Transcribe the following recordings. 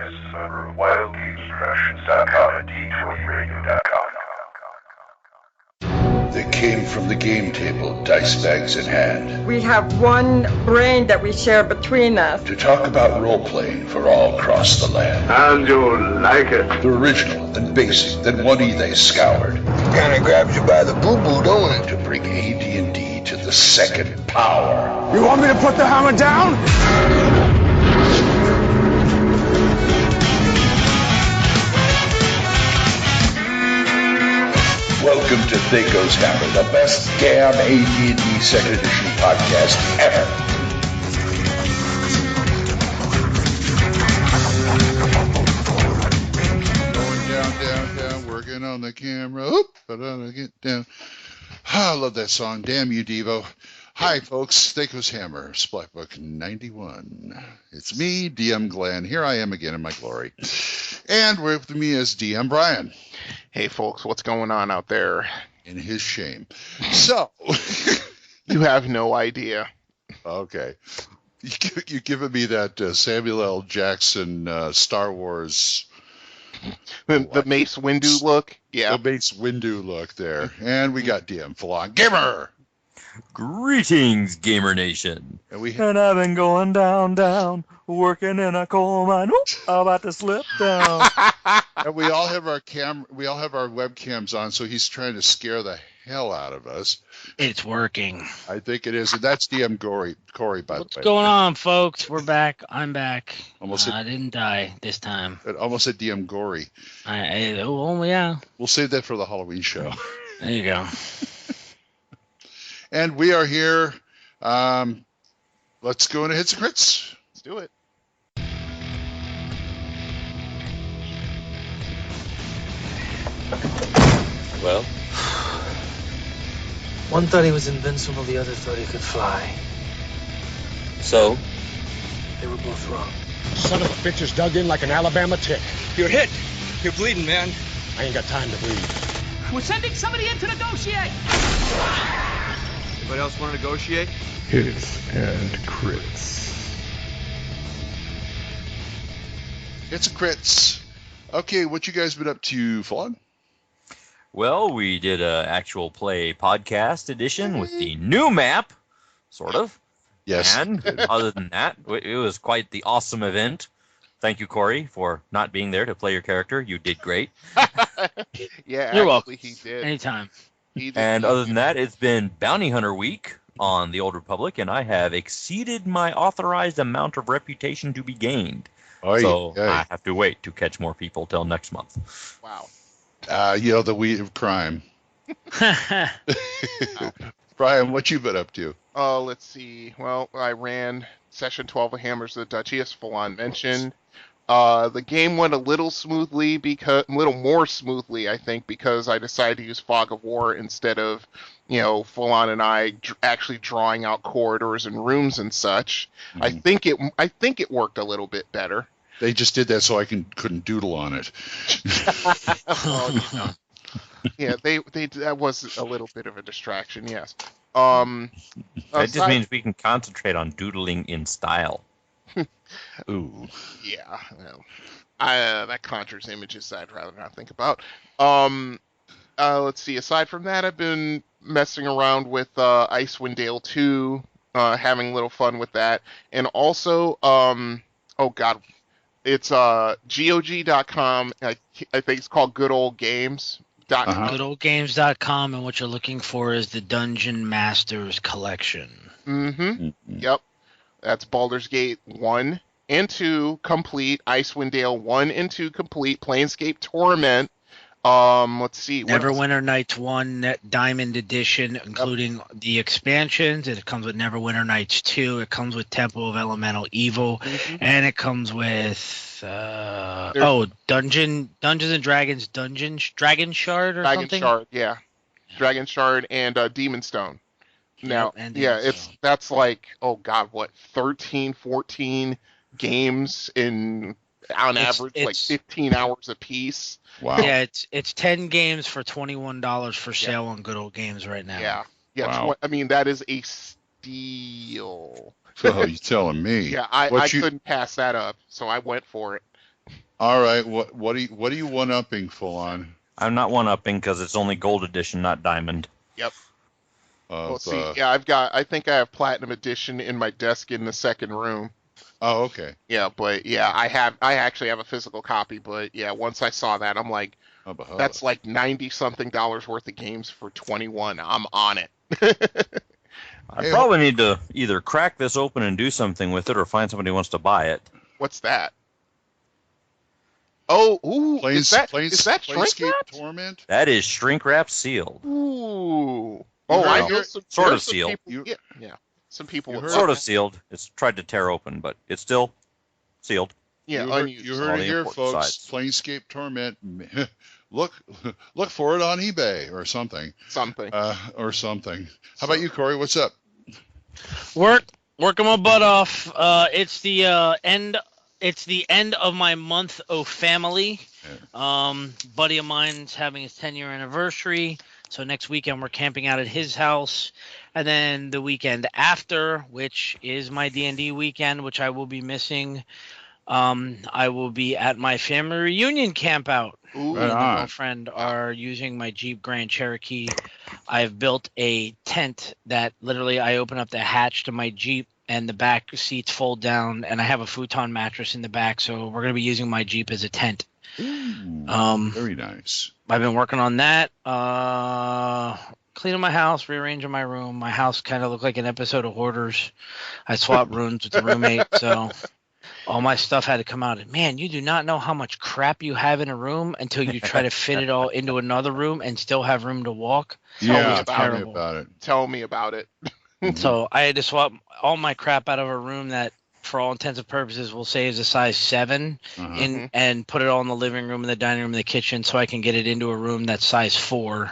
podcast is a member of WildGamesProductions.com and D20Radio.com. They came from the game table, dice bags in hand. We have one brain that we share between us. To talk about role-playing for all across the land. And you like it. The original, then basic, then one they scoured. Kinda grabs you by the boo-boo, don't it? To bring AD&D to the second power. You want me to put the hammer down? Welcome to THACO's Hammer, the best damn AD&D 2nd edition podcast ever. Going down, working on the camera. Oop, but I get down. I love that song. Damn you, Devo. Hi, folks. THACO's Hammer, Splatbook 91. It's me, DM Glen. Here I am again in my glory. And with me is DM Brian. Hey, folks, what's going on out there? In his shame. So. You have no idea. Okay. You're giving me that Samuel L. Jackson Star Wars. The Mace Windu look? Yeah. The Mace Windu look there. And we got DM Full-On Gamer. Greetings, Gamer Nation. And I've been going down, working in a coal mine. Whoop, about to slip down. And we all have our webcams on, so he's trying to scare the hell out of us. It's working. I think it is, and that's DM Corey, by the way. What's going on, folks? We're back. I'm back. I didn't die this time. It almost said DM Gory. Yeah. We'll save that for the Halloween show. There you go. And we are here. Let's go into Hits and Crits. Let's do it. Well, one thought he was invincible, the other thought he could fly. So? They were both wrong. Son of a bitch is dug in like an Alabama tick. You're hit. You're bleeding, man. I ain't got time to bleed. We're sending somebody in to negotiate. Anybody else want to negotiate? Hits and crits. Hits and crits. Okay, what you guys been up to, Fawn? Well, we did an actual play podcast edition with the new map, sort of. Yes. And other than that, it was quite the awesome event. Thank you, Corey, for not being there to play your character. You did great. Yeah, you're welcome. He did. Anytime. And other than that, it's been Bounty Hunter Week on the Old Republic, and I have exceeded my authorized amount of reputation to be gained. I have to wait to catch more people till next month. Wow. The weed of crime. Brian, what you been up to? Let's see. Well, I ran Session 12 of Hammers of the Duchy, as Full-On mentioned. The game went a little more smoothly, I think, because I decided to use Fog of War instead of, Full-On and I actually drawing out corridors and rooms and such. Mm-hmm. I think it worked a little bit better. They just did that so I couldn't doodle on it. Yeah, that was a little bit of a distraction. Yes. That just means we can concentrate on doodling in style. Ooh. Yeah. Well, that conjures images I'd rather not think about. Let's see. Aside from that, I've been messing around with Icewind Dale 2, having a little fun with that, and also, it's GOG.com. I think it's called Good Old Games. GoodOldGames.com, and what you're looking for is the Dungeon Masters Collection. Mm-hmm. Yep. That's Baldur's Gate 1 and 2 complete, Icewind Dale 1 and 2 complete, Planescape Torment. Let's see. Neverwinter Nights 1 Diamond Edition, including the expansions. It comes with Neverwinter Nights 2. It comes with Temple of Elemental Evil. Mm-hmm. And it comes with Dungeons and Dragons Dragon Shard or something? Dragon Shard, yeah. Dragon Shard and Demon Stone. Now, that's like, 13, 14 games on average, like 15 hours a piece. Wow. Yeah, it's 10 games for $21 for sale on Good Old Games right now. Yeah. Wow. That is a steal. So you're telling me. Yeah, I couldn't pass that up, so I went for it. All right. What are you one-upping full on? I'm not one-upping because it's only gold edition, not diamond. Yep. Well, see, I think I have platinum edition in my desk in the second room. Oh, okay. Yeah, but yeah, I actually have a physical copy, but yeah, once I saw that, I'm like, that's like $90-something worth of games for 21. I'm on it. I probably need to either crack this open and do something with it, or find somebody who wants to buy it. What's that? Oh, ooh, is that shrink wrapped? Torment? That is shrink wrap sealed. Ooh. Oh, I know sort of sealed. Yeah. Some people sort of sealed. It's tried to tear open, but it's still sealed. Yeah, you heard it here, folks. Sides. Planescape Torment. Look for it on eBay or something. Or something. How about you, Corey? What's up? Working my butt off. It's the end. It's the end of my month of family. Buddy of mine's having his 10-year anniversary. So next weekend we're camping out at his house. And then the weekend after, which is my D&D weekend, which I will be missing, I will be at my family reunion camp out. Ooh, me and my girlfriend are using my Jeep Grand Cherokee. I've built a tent that literally I open up the hatch to my Jeep and the back seats fold down, and I have a futon mattress in the back, so we're going to be using my Jeep as a tent. Ooh, very nice. I've been working on that. Cleaning my house, rearranging my room. My house kind of looked like an episode of Hoarders. I swapped rooms with the roommate, so all my stuff had to come out. And man, you do not know how much crap you have in a room until you try to fit it all into another room and still have room to walk. Yeah, tell me about it. Tell me about it. So I had to swap all my crap out of a room that, for all intents and purposes, we'll say is a size 7, and put it all in the living room, and the dining room, and the kitchen, so I can get it into a room that's size 4.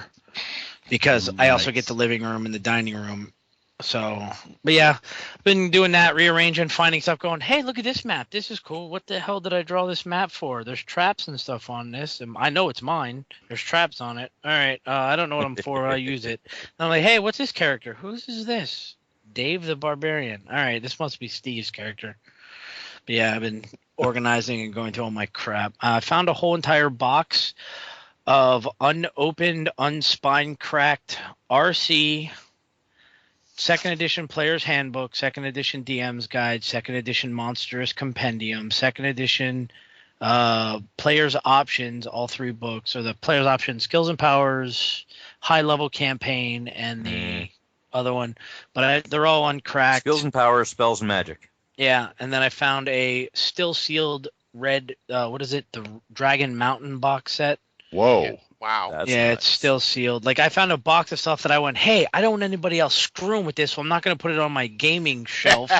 Because I also get the living room and the dining room. So, but yeah, been doing that, rearranging, finding stuff, going, hey, look at this map. This is cool. What the hell did I draw this map for? There's traps and stuff on this. And I know it's mine. There's traps on it. All right. I don't know what I'm for. I use it. And I'm like, hey, what's this character? Whose is this? Dave the Barbarian. All right. This must be Steve's character. But yeah, I've been organizing and going through all my crap. I found a whole entire box of unopened, unspine cracked RC 2nd edition Player's Handbook, 2nd edition DM's Guide, 2nd edition Monstrous Compendium, 2nd edition Player's Options, all 3 books. So the Player's Options, Skills and Powers, High Level Campaign, and the other one. But they're all uncracked. Skills and Powers, Spells and Magic. Yeah, and then I found a still sealed red, the Dragon Mountain box set. Whoa. Yeah. Wow. That's yeah, nice. It's still sealed. Like, I found a box of stuff that I went, hey, I don't want anybody else screwing with this, so I'm not going to put it on my gaming shelf.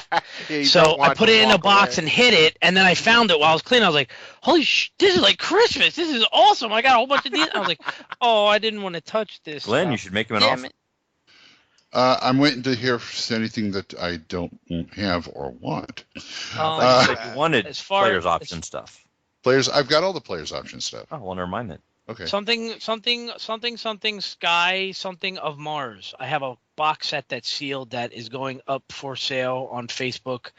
So I put it in a box and hid it, and then I found it while I was cleaning. I was like, holy this is like Christmas. This is awesome. I got a whole bunch of these. I was like, oh, I didn't want to touch this Glenn, stuff. You should make him an offer. I'm waiting to hear anything that I don't have or want. You wanted Player's Option stuff. I've got all the Player's Option stuff. Oh, well, never mind then. Okay. Something Sky, something of Mars. I have a box set that's sealed that is going up for sale on Facebook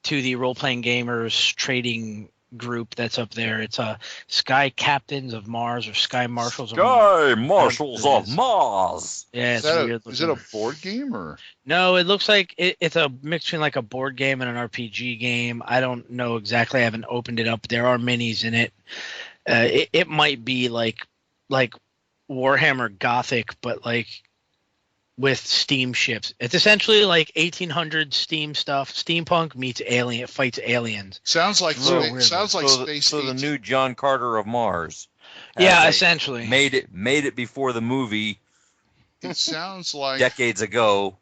to the Role Playing Gamers trading group that's up there. It's a Sky Captains of Mars or Sky Marshals of Mars. Sky Marshals of Mars. Yeah, is it a board game or? No, it looks like it's a mix between like a board game and an RPG game. I don't know exactly. I haven't opened it up. There are minis in it. It might be like Warhammer Gothic, but like with steam ships. It's essentially like 1800 steam stuff. Steampunk meets fights aliens. Sounds like space. So the new John Carter of Mars. Yeah, essentially made it before the movie. It sounds like decades ago.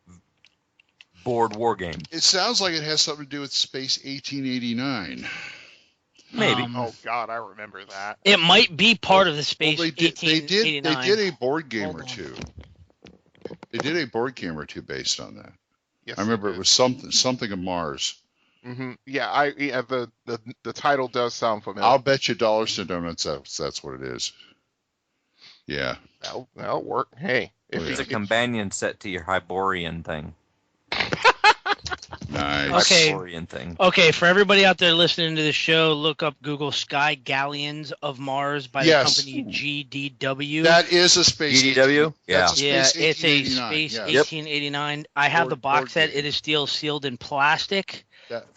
Board war game. It sounds like it has something to do with Space 1889. Maybe. Oh God, I remember that. It might be part of the Space 1889. They did a board game or two. They did a board game or two based on that. Yes, I remember it was something of Mars. Mm-hmm. Yeah, the title does sound familiar. I'll bet you dollars to donuts that's what it is. Yeah. That'll work. Hey, it's a companion set to your Hyborian thing. Nice. Nice. Okay. Okay, for everybody out there listening to the show, look up Google Sky Galleons of Mars by the company GDW. That is a space. GDW? That's a space it's a 1889. space Yes. 1889. I have the box set. It is still sealed in plastic.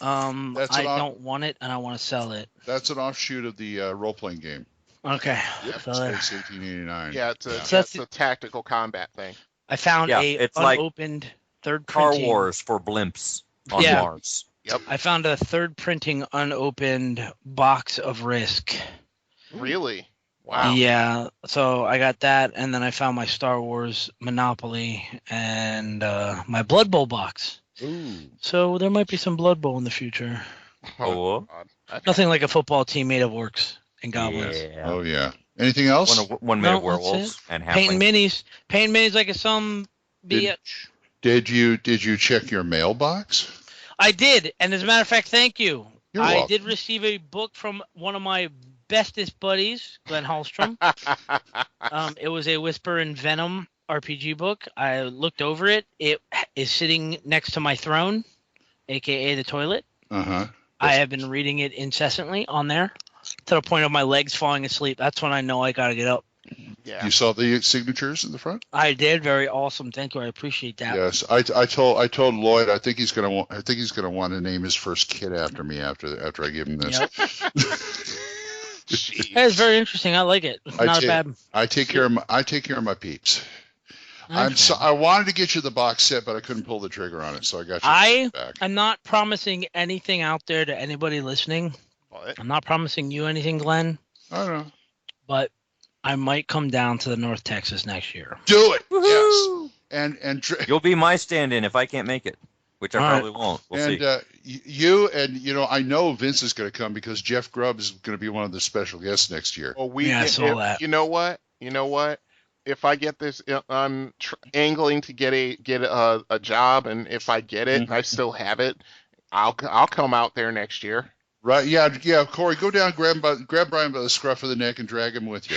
I don't want it, and I want to sell it. That's an offshoot of the role-playing game. Okay. Yep. So Space 1889. Yeah, it's a tactical combat thing. I found it's unopened third Star printing. Wars for blimps on Mars. Yep. I found a third printing unopened box of Risk. Really? Wow. Yeah, so I got that, and then I found my Star Wars Monopoly and my Blood Bowl box. Ooh. So there might be some Blood Bowl in the future. Oh. Nothing like a football team made of orcs and goblins. Yeah. Oh yeah. Anything else? One made of werewolves and halflings. Painting minis like a some bitch. Did you check your mailbox? I did, and as a matter of fact, thank you. You're I welcome. did receive a book from one of my bestest buddies, Glen Hallstrom. It was a Whisper and Venom RPG book. I looked over it. It is sitting next to my throne, aka the toilet. Uh-huh. I have been reading it incessantly on there to the point of my legs falling asleep. That's when I know I gotta get up. Yeah. You saw the signatures in the front? I did. Very awesome. Thank you. I appreciate that. Yes. I told Lloyd I think he's gonna want to name his first kid after me after I give him this. Yep. It's very interesting. I like it. It's not bad. I take care of my peeps. I wanted to get you the box set, but I couldn't pull the trigger on it, so I got you back. I'm not promising anything out there to anybody listening. What? I'm not promising you anything, Glenn. I don't know. But I might come down to the North Texas next year. Do it. Woo-hoo! Yes. And you'll be my stand-in if I can't make it, which I probably won't. We'll see. I know Vince is going to come because Jeff Grubb is going to be one of the special guests next year. Well, I saw that. You know what? If I get this, I'm angling to get a job, and if I get it, and I still have it, I'll come out there next year. Right? Yeah. Corey, go down, grab Brian by the scruff of the neck, and drag him with you.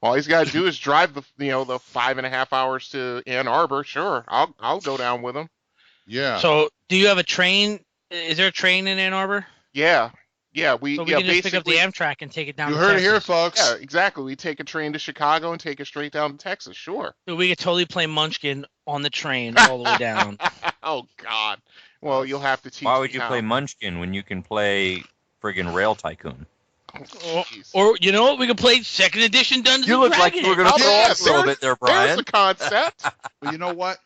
All he's got to do is drive the 5.5 hours to Ann Arbor. Sure, I'll go down with him. Yeah. So, do you have a train? Is there a train in Ann Arbor? Yeah. So we can just pick up the Amtrak and take it down. You heard it here, folks. Yeah, exactly. We take a train to Chicago and take it straight down to Texas. Sure. So we could totally play Munchkin on the train all the way down. Oh God. Well, you'll have to teach. Why would you play Munchkin when you can play friggin' Rail Tycoon? Or you know what? We could play second edition Dungeons. You look like you were going to throw up a little bit there, Brian. There's the concept. Well, you know what?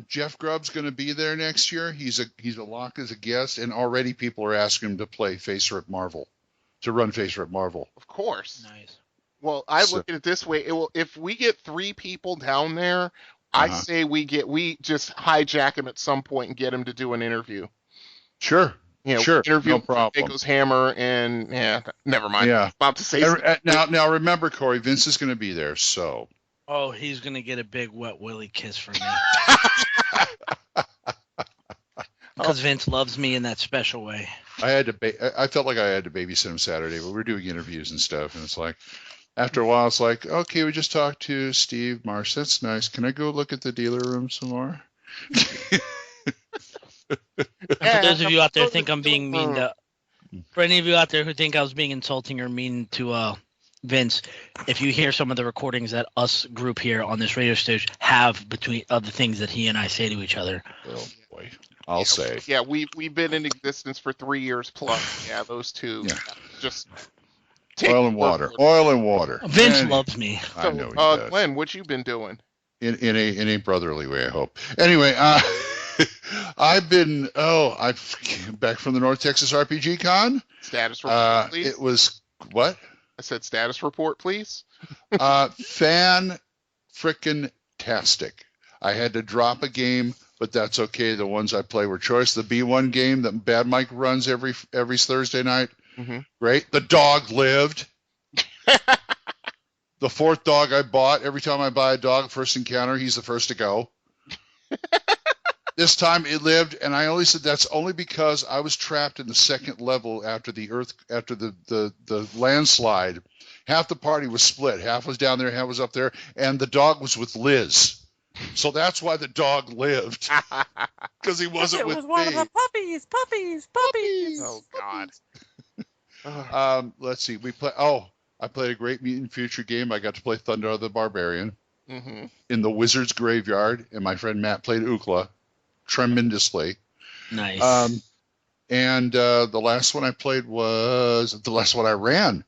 Jeff Grubb's going to be there next year. He's a lock as a guest, and already people are asking him to play Face-Rip Marvel, to run Face-Rip Marvel. Of course. Nice. Well, I look at it this way: if we get 3 people down there, I say we just hijack him at some point and get him to do an interview. Sure. Sure. Interview no problem. THACO's Hammer, and never mind. Yeah. About to say now remember, Corey, Vince is going to be there, so. Oh, he's going to get a big wet willy kiss from me. Because Vince loves me in that special way. I felt like I had to babysit him Saturday, but we're doing interviews and stuff, and it's like, after a while, it's like, okay, we just talked to Steve Marsh. That's nice. Can I go look at the dealer room some more? For those of you out there think I'm being mean for any of you out there who think I was being insulting or mean to Vince, if you hear some of the recordings that us group here on this radio station have between other things that he and I say to each other. Oh boy, I'll say. Yeah, we've been in existence for 3 years plus. Yeah, those two. Yeah. Just oil and water. Vince loves me. I know he does. Glenn, what you been doing? In a brotherly way, I hope. Anyway, I've back from the North Texas RPG Con. Status report, please. It was what? I said status report, please. Fan-frickin-tastic. I had to drop a game, but that's okay. The ones I play were choice. The B1 game that Bad Mike runs every Thursday night. Mm-hmm. Great. The dog lived. The 4th dog I bought. Every time I buy a dog, first encounter, he's the first to go. This time it lived, and I only said that's only because I was trapped in the 2nd level after the landslide. Half the party was split. Half was down there, half was up there, and the dog was with Liz. So that's why the dog lived. Because he wasn't with me. It was one of the puppies. Oh, God. Let's see. I played a great Mutant Future game. I got to play Thunder the Barbarian in the Wizard's Graveyard, and my friend Matt played Ookla tremendously. Nice. And the last one I played was the last one I ran.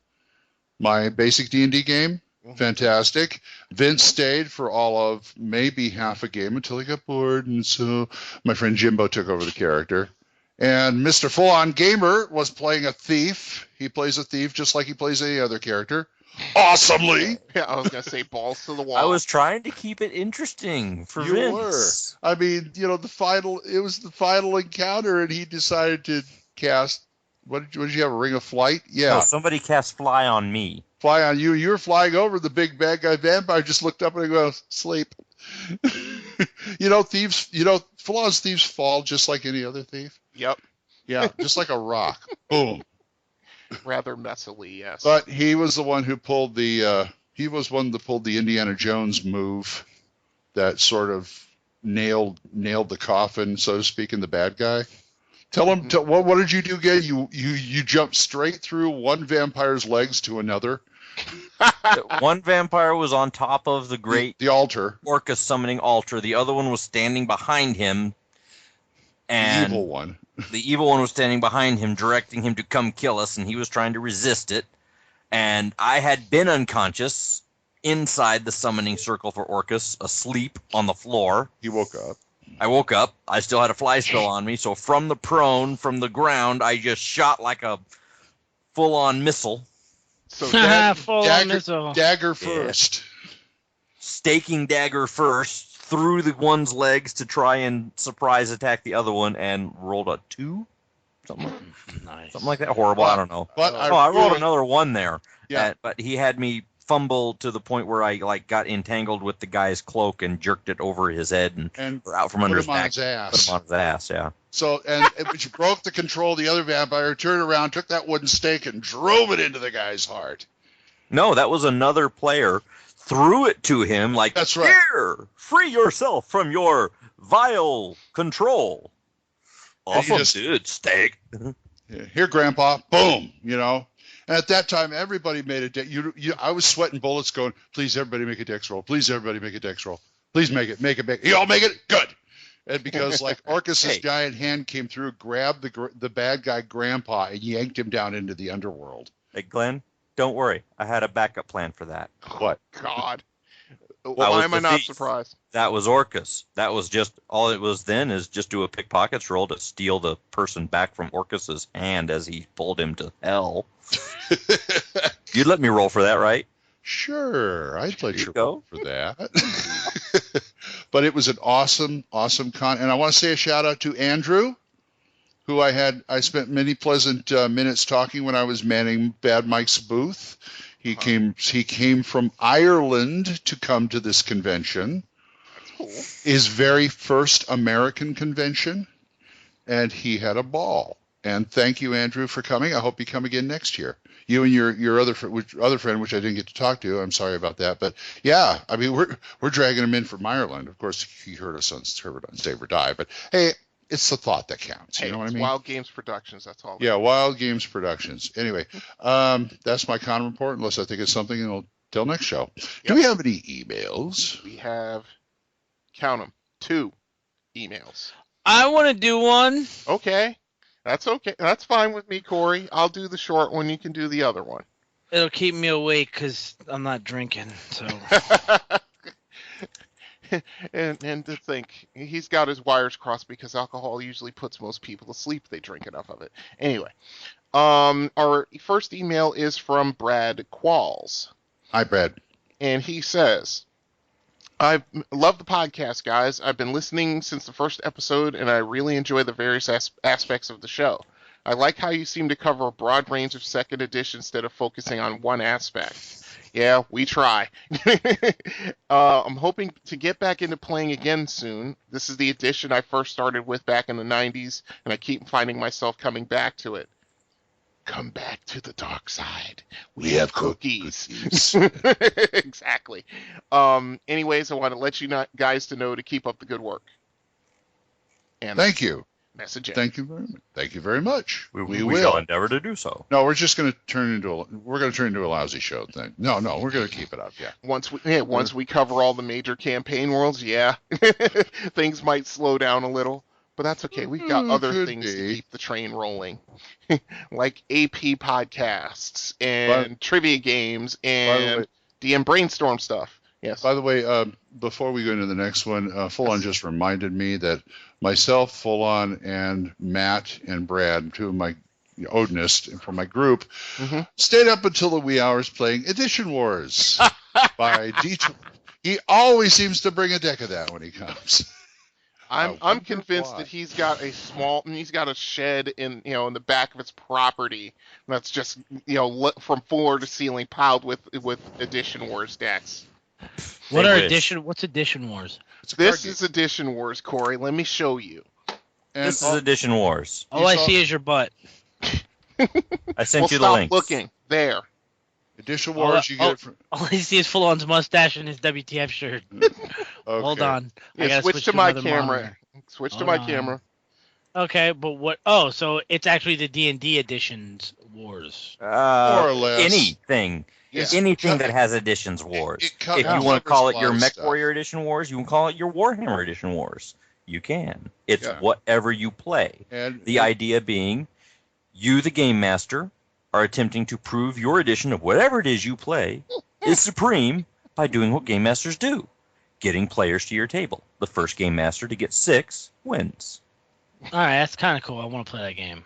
My basic D&D game. Fantastic. Vince stayed for all of maybe half a game until he got bored, and so my friend Jimbo took over the character. And Mr. Full-On Gamer was playing a thief. He plays a thief just like he plays any other character. Awesomely. Yeah, I was going to say balls to the wall. I was trying to keep it interesting for Vince. You were. I mean, it was the final encounter, and he decided to cast, what did you have, a Ring of Flight? Yeah. No, somebody cast Fly on me. Fly on you. You were flying over the big bad guy vampire, just looked up and goes, sleep. Full-on thieves fall just like any other thief. Yep. Yeah, just like a rock. Boom. Rather messily, yes. But he was the one who pulled the Indiana Jones move that sort of nailed the coffin, so to speak, in the bad guy. Tell him what did you do again? You jumped straight through one vampire's legs to another. One vampire was on top of the great the altar, Orcus summoning altar. The other one was standing behind him. And the evil one. The evil one was standing behind him, directing him to come kill us, and he was trying to resist it. And I had been unconscious inside the summoning circle for Orcus, asleep on the floor. He woke up. I woke up. I still had a fly spell on me, so from the ground, I just shot like a full-on missile. So full-on missile. Dagger first. Yeah. Staking dagger first. Through the one's legs to try and surprise attack the other one, and rolled a 2? Something like that. Horrible. I don't know. But I rolled another 1 there. Yeah. But he had me fumble to the point where I got entangled with the guy's cloak and jerked it over his head and out from under his back. Put him on his ass, yeah. So, but you broke the control of the other vampire, turned around, took that wooden stake, and drove it into the guy's heart. No, that was another player. Threw it to him like, that's right. Here, free yourself from your vile control. Awesome, dude, steak. Here, Grandpa, boom, And at that time, everybody made a I was sweating bullets going, please, everybody make a dex roll. Please, everybody make a dex roll. Please make it. You all make it? Good. And because, Orcus's giant hand came through, grabbed the bad guy, Grandpa, and yanked him down into the underworld. Hey, Glenn. Don't worry, I had a backup plan for that. What? God. Why am I not surprised? That was Orcus. That was just, all it was then is just do a pickpockets roll to steal the person back from Orcus's hand as he pulled him to hell. You'd let me roll for that, right? Sure, I'd let you roll for that. But it was an awesome con. And I want to say a shout out to Andrew, who I spent many pleasant minutes talking when I was manning Bad Mike's booth. He came from Ireland to come to this convention. That's cool. His very first American convention, and he had a ball. And thank you, Andrew, for coming. I hope you come again next year. You and your other friend, which I didn't get to talk to. I'm sorry about that, but yeah, I mean we're dragging him in from Ireland. Of course, he heard us on Save or Die, but hey. It's the thought that counts. You know what I mean? Wild Games Productions, that's all. Yeah, Wild Games Productions. Anyway, that's my con report, unless I think it's something until next show. Yep. Do we have any emails? We have, count them, 2 emails. I want to do one. Okay. That's okay. That's fine with me, Corey. I'll do the short one. You can do the other one. It'll keep me awake because I'm not drinking, so... and to think, he's got his wires crossed because alcohol usually puts most people to sleep if they drink enough of it. Anyway, our first email is from Brad Qualls. Hi, Brad. And he says, I love the podcast, guys. I've been listening since the first episode, and I really enjoy the various aspects of the show. I like how you seem to cover a broad range of second edition instead of focusing on one aspect. Yeah, we try. I'm hoping to get back into playing again soon. This is the edition I first started with back in the 90s, and I keep finding myself coming back to it. Come back to the dark side. We have cookies. Exactly. Anyways, I want to let you guys to know to keep up the good work. And thank you. Message. Thank you very much. Thank you very much. We will endeavor to do so. No, we're just going to turn into a lousy show thing. No, we're going to keep it up. Yeah. Once we cover all the major campaign worlds, things might slow down a little, but that's okay. We've got other things to keep the train rolling, like AP podcasts and trivia games and DM brainstorm stuff. Yes. By the way, before we go into the next one, Full On just reminded me that myself, Full On, and Matt and Brad, two of my Odinists from my group, stayed up until the wee hours playing Edition Wars by D20. He always seems to bring a deck of that when he comes. I'm convinced that he's got a shed in the back of his property that's just from floor to ceiling piled with Edition Wars decks. What's Edition Wars? This is Edition Wars, Corey. Let me show you. This is Edition Wars. All I see is your butt. I sent you the link. Stop looking. There. Edition Wars, you get it from... All I see is Full On's mustache and his WTF shirt. Okay. Hold on. Yeah, switch to my camera. Switch to my camera. Okay, but what? Oh, so it's actually the D&D Editions Wars. More or less. Anything. Yeah. Anything that has Editions Wars. If you want to call it your Mech Warrior Edition Wars, you can call it your Warhammer Edition Wars. You can. It's whatever you play. And the idea being, you, the game master, are attempting to prove your edition of whatever it is you play is supreme by doing what game masters do, getting players to your table. The first game master to get 6 wins. All right, that's kind of cool. I want to play that game.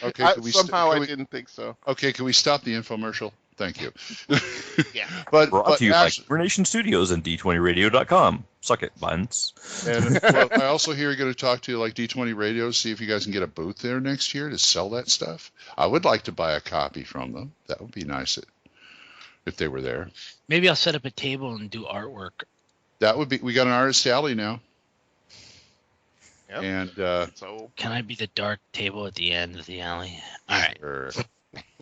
Okay. I didn't think so. Okay, can we stop the infomercial? Thank you. Yeah. Brought to you by Nation Studios and D20Radio.com. Suck it, buns. And I also hear you're going to talk to D20 Radio, see if you guys can get a booth there next year to sell that stuff. I would like to buy a copy from them. That would be nice if they were there. Maybe I'll set up a table and do artwork. That would be. We got an artist alley now. Yep. And so can I be the dark table at the end of the alley? All right. Sure.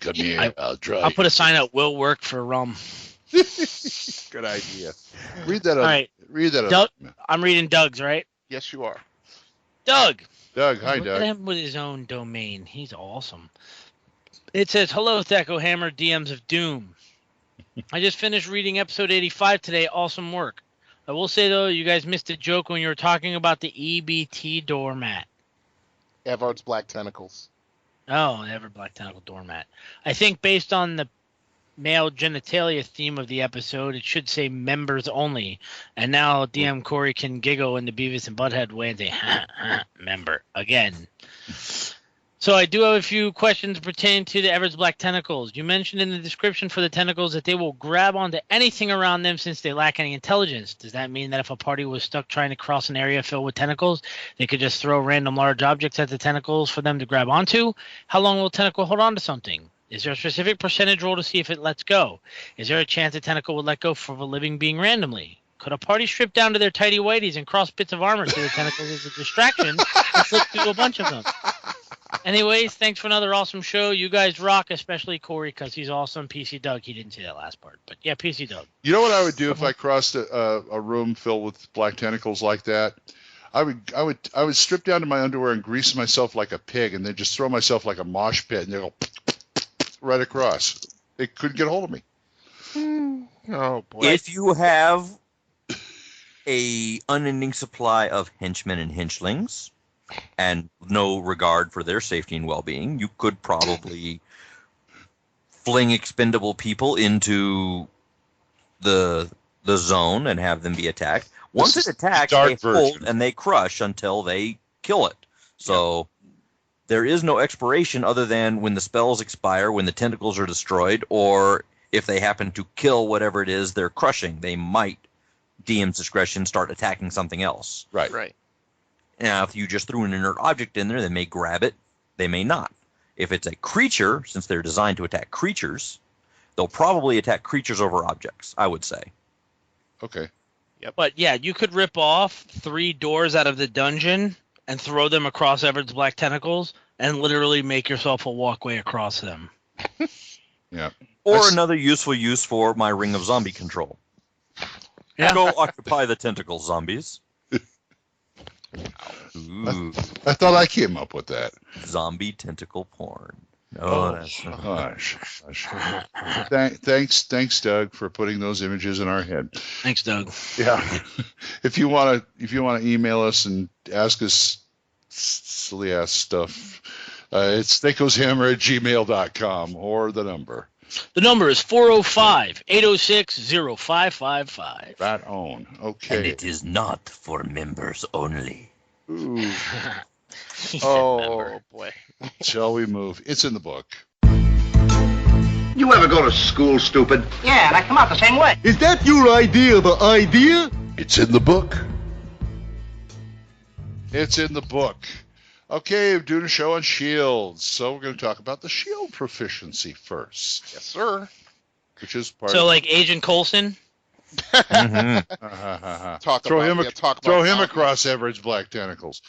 Come here, I'll put a sign up. Will work for rum. Good idea. Read that. All right. Read that. Doug, I'm reading Doug's, right? Yes, you are. Doug. Hi, Look Doug. at him with his own domain. He's awesome. It says, "Hello, THACO Hammer, DMs of Doom. I just finished reading episode 85 today. Awesome work. I will say, though, you guys missed a joke when you were talking about the EBT doormat. Everard's Black Tentacles. Oh, Ever Black Tentacle doormat. I think based on the male genitalia theme of the episode, it should say members only. And now DM Corey can giggle in the Beavis and Butthead way and say, member, again. So I do have a few questions pertaining to the Ever's Black Tentacles. You mentioned in the description for the tentacles that they will grab onto anything around them since they lack any intelligence. Does that mean that if a party was stuck trying to cross an area filled with tentacles, they could just throw random large objects at the tentacles for them to grab onto? How long will a tentacle hold on to something? Is there a specific percentage roll to see if it lets go? Is there a chance a tentacle would let go from a living being randomly? Could a party strip down to their tighty whities and cross bits of armor to the tentacles as a distraction and flip through a bunch of them? Anyways, thanks for another awesome show. You guys rock, especially Corey, because he's awesome. PC Doug, he didn't say that last part, but yeah, PC Doug. You know what I would do if I crossed a room filled with black tentacles like that? I would strip down to my underwear and grease myself like a pig, and then just throw myself like a mosh pit, and they go right across. They couldn't get a hold of me. Oh boy! If you have a unending supply of henchmen and henchlings, and no regard for their safety and well-being, you could probably fling expendable people into the zone and have them be attacked. Once it attacks, they hold and they crush until they kill it. So there is no expiration other than when the spells expire, when the tentacles are destroyed, or if they happen to kill whatever it is they're crushing, they might, DM's discretion, start attacking something else. Right. Now, if you just threw an inert object in there, they may grab it, they may not. If it's a creature, since they're designed to attack creatures, they'll probably attack creatures over objects, I would say. Okay. Yep. But yeah, you could rip off 3 doors out of the dungeon, and throw them across Everett's black tentacles and literally make yourself a walkway across them. Yeah. Or another useful use for my ring of zombie control. Yeah. Go occupy the tentacles, zombies. Ooh. I thought I came up with that. Zombie tentacle porn. Gosh. Thanks, Doug, for putting those images in our head. Thanks, Doug. Yeah. If you want to email us and ask us silly ass stuff, it's THACOshammer@gmail.com or the number. The number is 405-806-0555. Right on. Okay. And it is not for members only. Ooh. Oh, boy. Shall we move? It's in the book. You ever go to school, stupid? Yeah, and I come out the same way. Is that your idea of an idea? It's in the book. It's in the book. Okay, we're doing a show on shields, so we're going to talk about the shield proficiency first. Yes, sir. Which is part. So, like Agent Coulson. Throw him across Everett's black tentacles.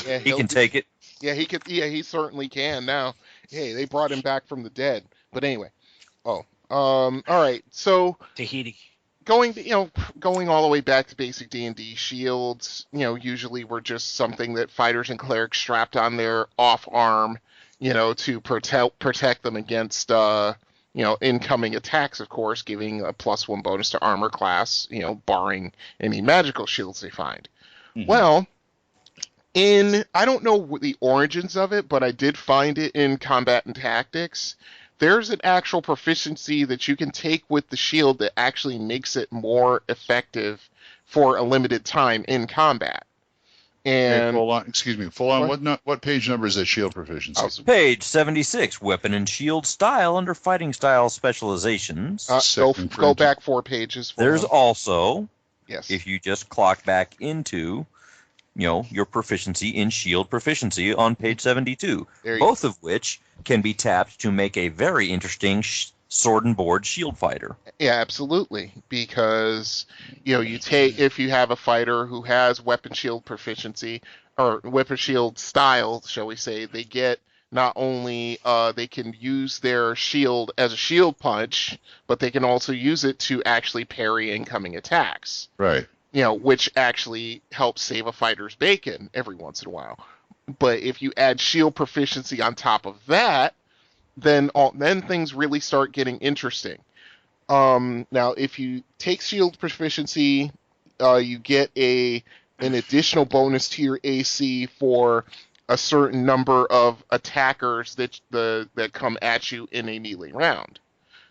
Yeah, he can take it. Yeah, he could. Yeah, he certainly can now. Hey, they brought him back from the dead. But anyway. All right. So Tahiti. Going all the way back to basic D&D, shields, usually were just something that fighters and clerics strapped on their off arm, to protect them against incoming attacks, of course, giving a +1 bonus to armor class, barring any magical shields they find. Mm-hmm. Well, I don't know the origins of it, but I did find it in Combat and Tactics. There's an actual proficiency that you can take with the shield that actually makes it more effective for a limited time in combat. And full on. What page number is that shield proficiency? Page 76, weapon and shield style under fighting style specializations. Go back 4 pages. There's also, yes, if you just clock back into, your proficiency in shield proficiency on page 72, both of which can be tapped to make a very interesting sword and board shield fighter. Yeah, absolutely. Because, if you have a fighter who has weapon shield proficiency, or weapon shield style, shall we say, they get not only, they can use their shield as a shield punch, but they can also use it to actually parry incoming attacks. Right. Which actually helps save a fighter's bacon every once in a while. But if you add shield proficiency on top of that, then things really start getting interesting. Now, if you take shield proficiency, you get an additional bonus to your AC for a certain number of attackers that come at you in a melee round,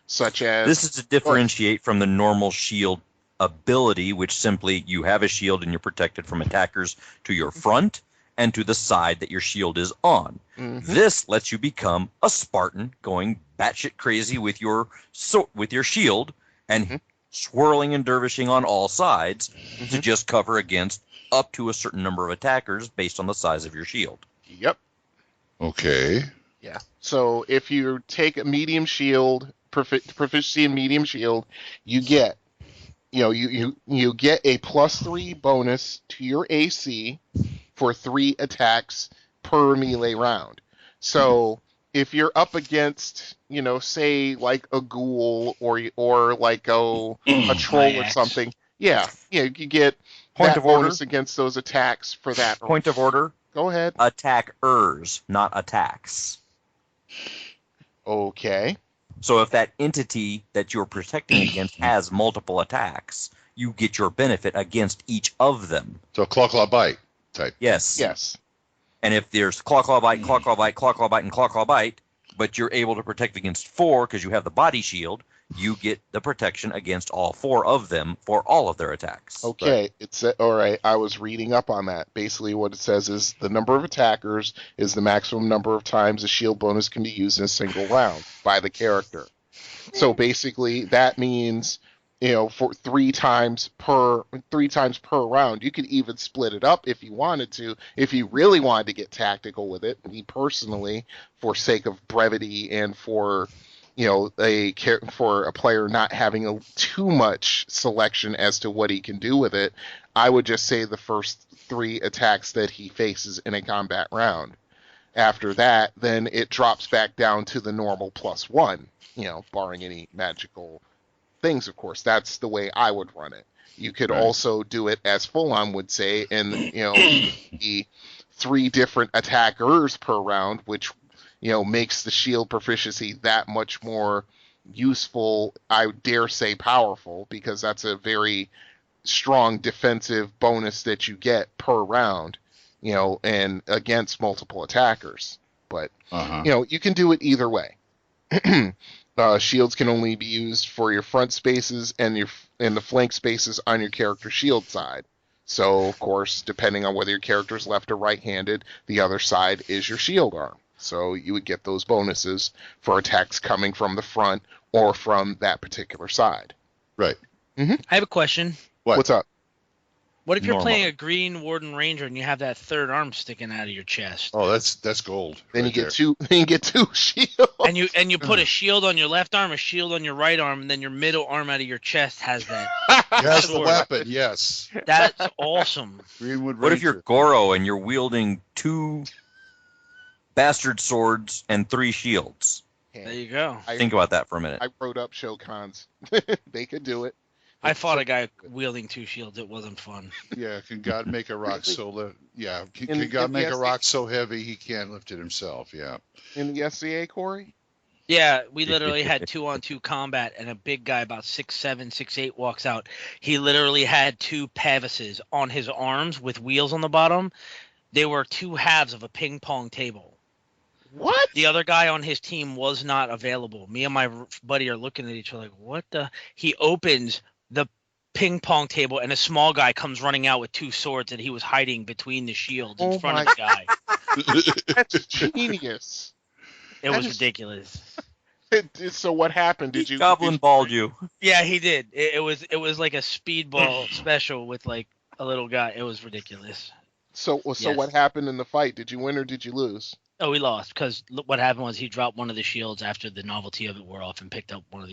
such as. This is to differentiate from the normal shield ability, which simply you have a shield and you're protected from attackers to your front and to the side that your shield is on. Mm-hmm. This lets you become a Spartan, going batshit crazy with your shield and swirling and dervishing on all sides to just cover against up to a certain number of attackers based on the size of your shield. Yep. Okay. Yeah. So if you take a medium shield, proficiency in medium shield, you get you get a +3 bonus to your AC for 3 attacks per melee round. So if you're up against, say like a ghoul or like a troll or something, you get point of bonus order against those attacks for that. Point of order. Go ahead. Attackers, not attacks. Okay. So if that entity that you're protecting against has multiple attacks, you get your benefit against each of them. So claw bite type. Yes. Yes. And if there's claw bite, and claw bite, but you're able to protect against 4 because you have the body shield, you get the protection against all 4 of them for all of their attacks. Okay, all right. I was reading up on that. Basically, what it says is the number of attackers is the maximum number of times a shield bonus can be used in a single round by the character. So basically, that means for 3 times per round. You could even split it up if you wanted to. If you really wanted to get tactical with it, me personally, for sake of brevity and for a player not having too much selection as to what he can do with it, I would just say the first 3 attacks that he faces in a combat round. After that, then it drops back down to the normal +1, barring any magical things, of course. That's the way I would run it. You could also do it as Full-On would say, and, the 3 different attackers per round, which, makes the shield proficiency that much more useful, I dare say powerful, because that's a very strong defensive bonus that you get per round, and against multiple attackers. But, you can do it either way. Shields can only be used for your front spaces and the flank spaces on your character's shield side. So, of course, depending on whether your character is left or right-handed, the other side is your shield arm. So you would get those bonuses for attacks coming from the front or from that particular side. Right. Mm-hmm. I have a question. What's up? What if you're playing a Green Warden Ranger and you have that third arm sticking out of your chest? Oh, that's gold. Then you get two. Then you get 2 shields. And you put a shield on your left arm, a shield on your right arm, and then your middle arm out of your chest has that. That's the weapon. Yes. That's awesome. Greenwood Ranger. What if you're Goro and you're wielding 2 bastard swords and 3 shields? There you go. Think about that for a minute. I wrote up Shokans. They could do it. I fought a guy wielding 2 shields. It wasn't fun. Yeah, can God make a rock so can God make a rock so heavy he can't lift it himself? Yeah. In the SCA, Corey? Yeah, we literally had 2-on-2 combat, and a big guy about 6'7", 6'8" walks out. He literally had 2 pavises on his arms with wheels on the bottom. They were 2 halves of a ping pong table. What? The other guy on his team was not available. Me and my buddy are looking at each other like, what the? He opens the ping pong table, and a small guy comes running out with 2 swords, and he was hiding between the shields in front of the guy. That's genius. It was ridiculous. So what happened? Did you Goblin balled you? Yeah, he did. It was like a speedball special with like a little guy. It was ridiculous. So Yes. What happened in the fight? Did you win or did you lose? Oh, we lost because what happened was he dropped one of the shields after the novelty of it wore off and picked up one of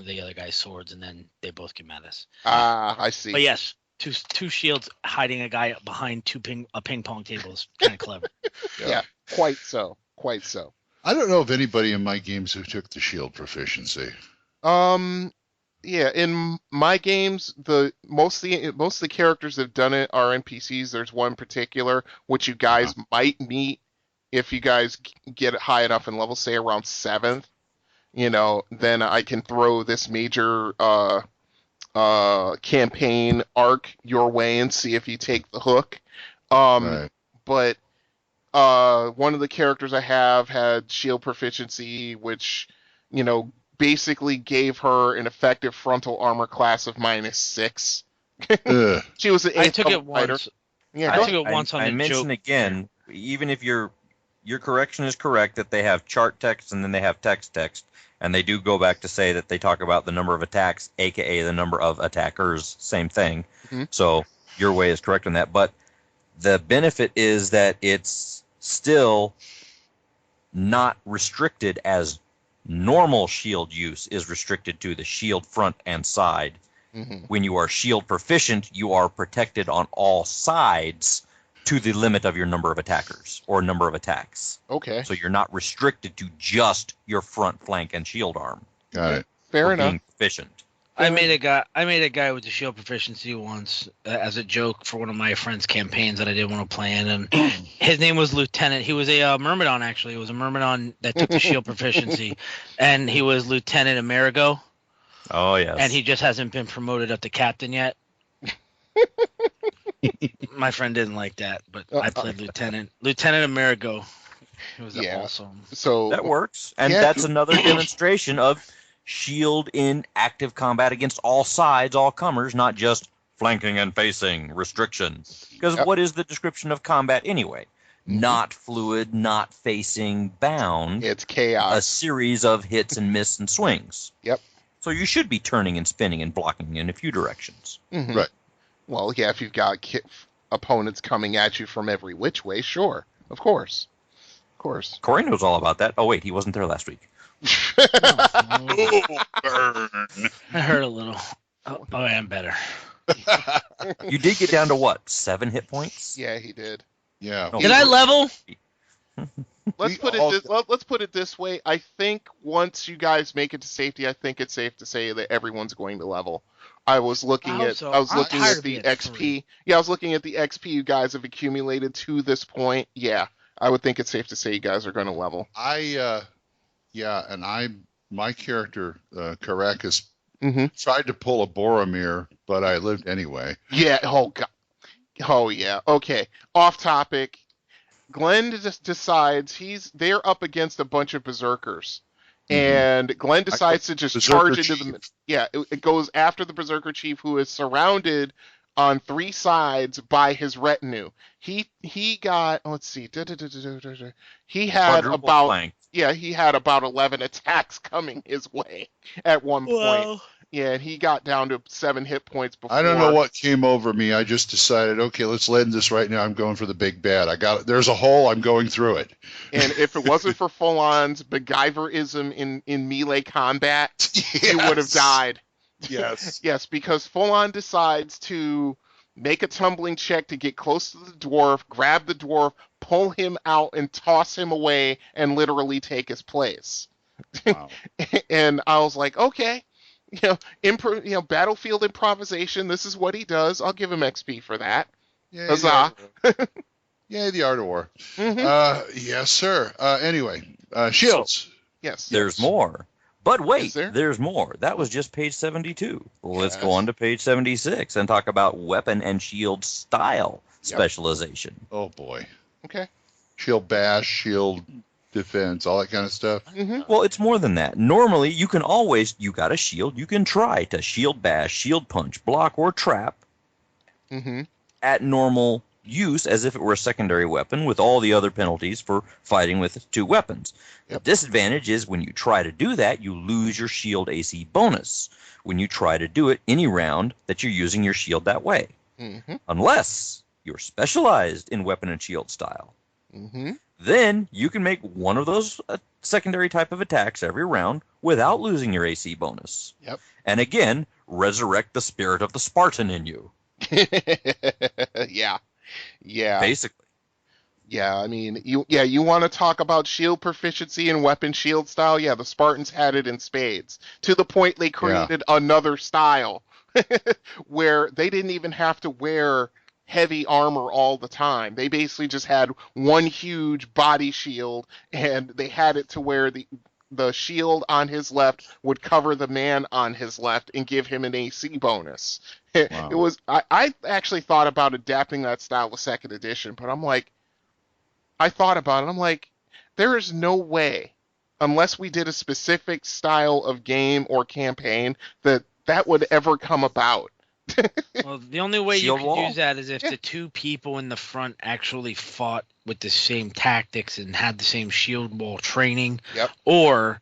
the other guy's swords, and then they both came at us. Ah, I see. But yes, two shields hiding a guy behind a ping pong table is kind of clever. Yeah, quite so. I don't know of anybody in my games who took the shield proficiency. Yeah, in my games, most of the characters that have done it are NPCs. There's one particular which you guys might meet if you guys get it high enough in level, say around 7th. Then I can throw this major campaign arc your way and see if you take the hook. But one of the characters I have had shield proficiency, which basically gave her an effective frontal armor class of -6. She was an 8th I took it fighter. once. Yeah, I took it once on I the mention joke. again, even if your correction is correct that they have chart text and then they have text, and they do go back to say that they talk about the number of attacks, aka the number of attackers, same thing. Mm-hmm. So your way is correct on that. But the benefit is that it's still not restricted as normal shield use is restricted to the shield front and side. Mm-hmm. When you are shield proficient, you are protected on all sides to the limit of your number of attackers or number of attacks. Okay. So you're not restricted to just your front flank and shield arm. Got it. Fair enough. Being proficient. I made a guy with the shield proficiency once as a joke for one of my friends' campaigns that I didn't want to play in, and his name was Lieutenant. He was a Myrmidon, actually. It was a Myrmidon that took the shield proficiency, and he was Lieutenant Amerigo. Oh, yes. And he just hasn't been promoted up to captain yet. My friend didn't like that, but I played Lieutenant Amerigo. It was awesome. So that works, and that's another demonstration of shield in active combat against all sides, all comers, not just flanking and facing restrictions. Because what is the description of combat anyway? Not fluid, not facing, bound. It's chaos. A series of hits and miss and swings. Yep. So you should be turning and spinning and blocking in a few directions. Mm-hmm. Right. Well, yeah, if you've got opponents coming at you from every which way, sure. Of course. Corey knows all about that. Oh, wait, he wasn't there last week. Oh, burn. I hurt a little. Oh, I am better. You did get down to what? 7 hit points? Yeah, he did. Yeah. Did I level? Let's put it this way. I think once you guys make it to safety, I think it's safe to say that everyone's going to level. I was looking at the XP. Yeah, I was looking at the XP you guys have accumulated to this point. Yeah, I would think it's safe to say you guys are going to level. My character, Caracas, tried to pull a Boromir, but I lived anyway. Yeah. Oh God. Oh yeah. Okay. Off topic. Glen just decides they're up against a bunch of berserkers. And Glen decides to just charge into them. Yeah, it goes after the Berserker Chief, who is surrounded on 3 sides by his retinue. He got, let's see, he had about 11 attacks coming his way at one point. Yeah, and he got down to 7 hit points before. I don't know what came over me. I just decided, okay, let's land this right now. I'm going for the big bad. I got it. There's a hole. I'm going through it. And if it wasn't for Full-On's MacGyverism in melee combat, he would have died. Yes. Yes, because Full-On decides to make a tumbling check to get close to the dwarf, grab the dwarf, pull him out, and toss him away, and literally take his place. Wow. And I was like, okay. Battlefield improvisation. This is what he does. I'll give him XP for that. Yay, Huzzah! Yay, the art of war. Yes, sir. Anyway, shields. Yes. There's more. But wait, there's more. That was just page 72. Let's go on to page 76 and talk about weapon and shield style specialization. Oh boy. Okay. Shield bash, shield defense, all that kind of stuff. Well, it's more than that. Normally, you got a shield, you can try to shield bash, shield punch, block, or trap at normal use as if it were a secondary weapon with all the other penalties for fighting with 2 weapons. The disadvantage is when you try to do that, you lose your shield AC bonus when you try to do it any round that you're using your shield that way. Unless you're specialized in weapon and shield style. Then you can make one of those secondary type of attacks every round without losing your AC bonus. And again, resurrect the spirit of the Spartan in you. Yeah. Basically. Yeah, I mean, you want to talk about shield proficiency and weapon shield style? Yeah, the Spartans had it in spades. To the point they created another style where they didn't even have to wear heavy armor all the time. They basically just had one huge body shield, and they had it to where the shield on his left would cover the man on his left and give him an AC bonus. Wow. It was I actually thought about adapting that style with 2nd edition, but I thought about it. I'm like, there is no way, unless we did a specific style of game or campaign, that would ever come about. Well, the only way you could use that is if the 2 people in the front actually fought with the same tactics and had the same shield wall training, or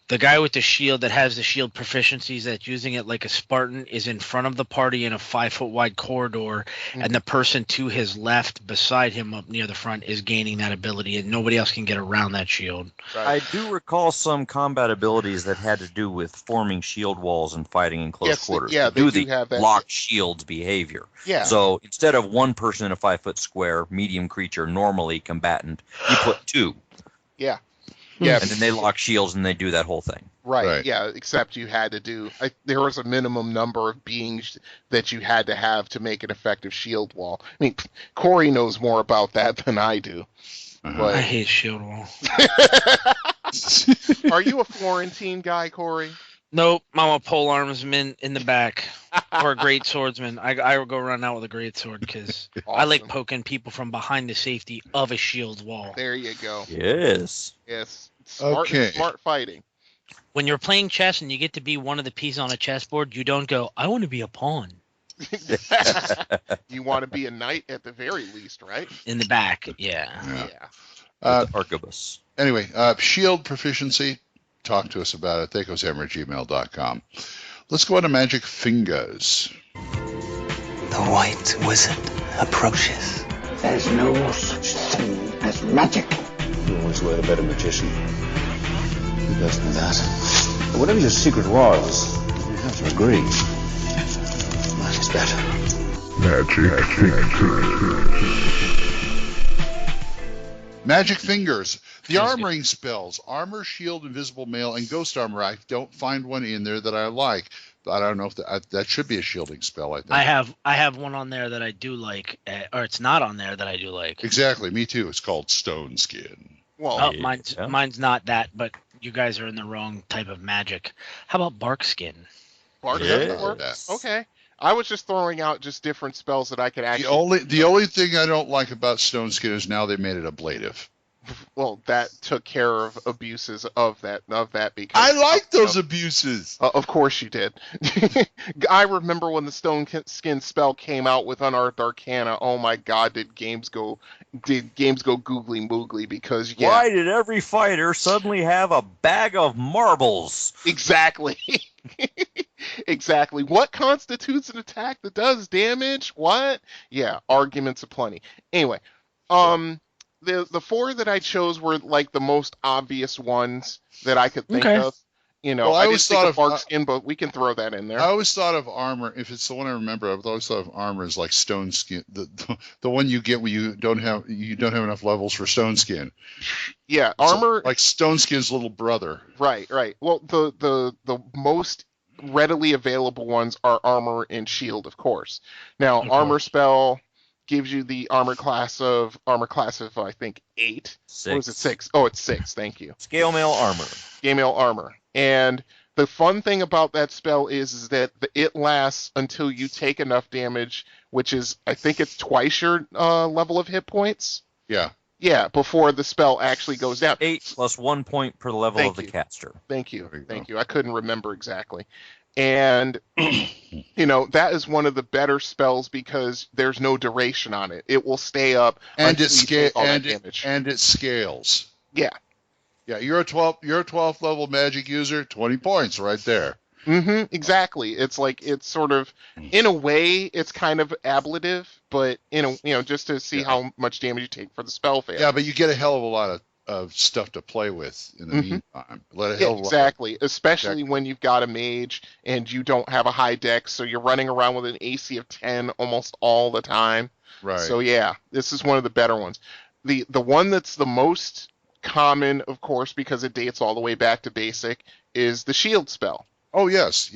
the guy with the shield that has the shield proficiencies that's using it like a Spartan is in front of the party in a 5-foot wide corridor, and the person to his left beside him up near the front is gaining that ability, and nobody else can get around that shield. I do recall some combat abilities that had to do with forming shield walls and fighting in close quarters. Yeah, they do have that locked shields behavior. Yeah. So instead of 1 person in a 5-foot square, medium creature, normally combatant, you put 2. Yeah. Yeah, and then they lock shields and they do that whole thing. Right. Yeah, except you had to do there was a minimum number of beings that you had to have to make an effective shield wall. I mean, Corey knows more about that than I do. But I hate shield wall. Are you a Florentine guy, Corey? Nope, I'm a pole armsman in the back, or a great swordsman. I will go run out with a great sword because I like poking people from behind the safety of a shield wall. There you go. Yes. Smart fighting. When you're playing chess and you get to be one of the pieces on a chessboard, you don't go, I want to be a pawn. You want to be a knight at the very least, right? In the back, yeah. Arquebus. Anyway, shield proficiency. Talk to us about it. THACOshammer@gmail.com. Let's go on to Magic Fingers. The White Wizard approaches. There's no such thing as magic. No one's worth a better magician. Who does know that? But whatever your secret was, you have to agree. Mine is better. Magic Fingers. Magic Fingers. The armoring spells. Armor, Shield, Invisible Mail, and Ghost Armor. I don't find one in there that I like. I don't know if that should be a shielding spell, I think. I have one on there that I do like, or it's not on there that I do like. Exactly. Me too. It's called Stone Skin. Well, mine's not that, but you guys are in the wrong type of magic. How about Bark Skin? Bark Skin works? Okay. I was just throwing out just different spells that I could actually... The only thing I don't like about Stone Skin is now they made it ablative. Well, that took care of abuses of that because I like those abuses. Of course you did. I remember when the Stone Skin spell came out with Unearthed Arcana. Oh my God, did games go googly moogly because Why did every fighter suddenly have a bag of marbles? Exactly. Exactly. What constitutes an attack that does damage? What? Yeah, arguments aplenty. Anyway, the four that I chose were like the most obvious ones that I could think of. You know, I always thought of Bark Skin, but we can throw that in there. I always thought of armor. If it's the one I remember, I've always thought of armor as like Stone Skin, the one you get when you don't have enough levels for Stone Skin. Yeah, armor like Stone Skin's little brother. Right. Well, the most readily available ones are armor and shield, of course. Now, armor spell gives you the armor class of I think 8. 6. Or is it 6? Oh, it's 6. Thank you. Scale mail armor. Scale mail armor. And the fun thing about that spell is that it lasts until you take enough damage, which is I think it's twice your level of hit points. Yeah. Yeah, before the spell actually goes down. 8 plus 1 point per level of the caster. Thank you. I couldn't remember exactly. And, you know, that is one of the better spells because there's no duration on it. It will stay up and it scales. Yeah. Yeah, you're a 12th level magic user, 20 points right there. Mm-hmm, exactly. It's like, it's sort of, in a way, it's kind of ablative, but, just to see how much damage you take for the spell fail. Yeah, but you get a hell of a lot of stuff to play with in the meantime. Exactly, especially when you've got a mage and you don't have a high dex, so you're running around with an AC of 10 almost all the time. Right. So yeah, this is one of the better ones. The one that's the most common, of course, because it dates all the way back to basic, is the shield spell. Oh, yes.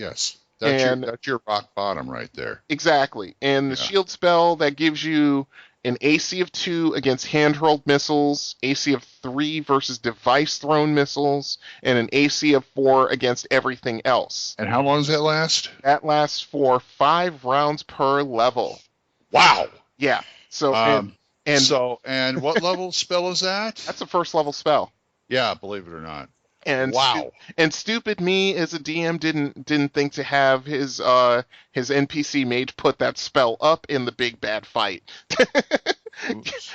That's your rock bottom right there. Exactly. And the shield spell, that gives you an AC of 2 against hand-hurled missiles, AC of 3 versus device-thrown missiles, and an AC of 4 against everything else. And how long does that last? That lasts for 5 rounds per level. Wow. Yeah. So, and what level spell is that? That's a first level spell. Yeah, believe it or not. And wow. And stupid me as a DM didn't think to have his NPC mage put that spell up in the big bad fight.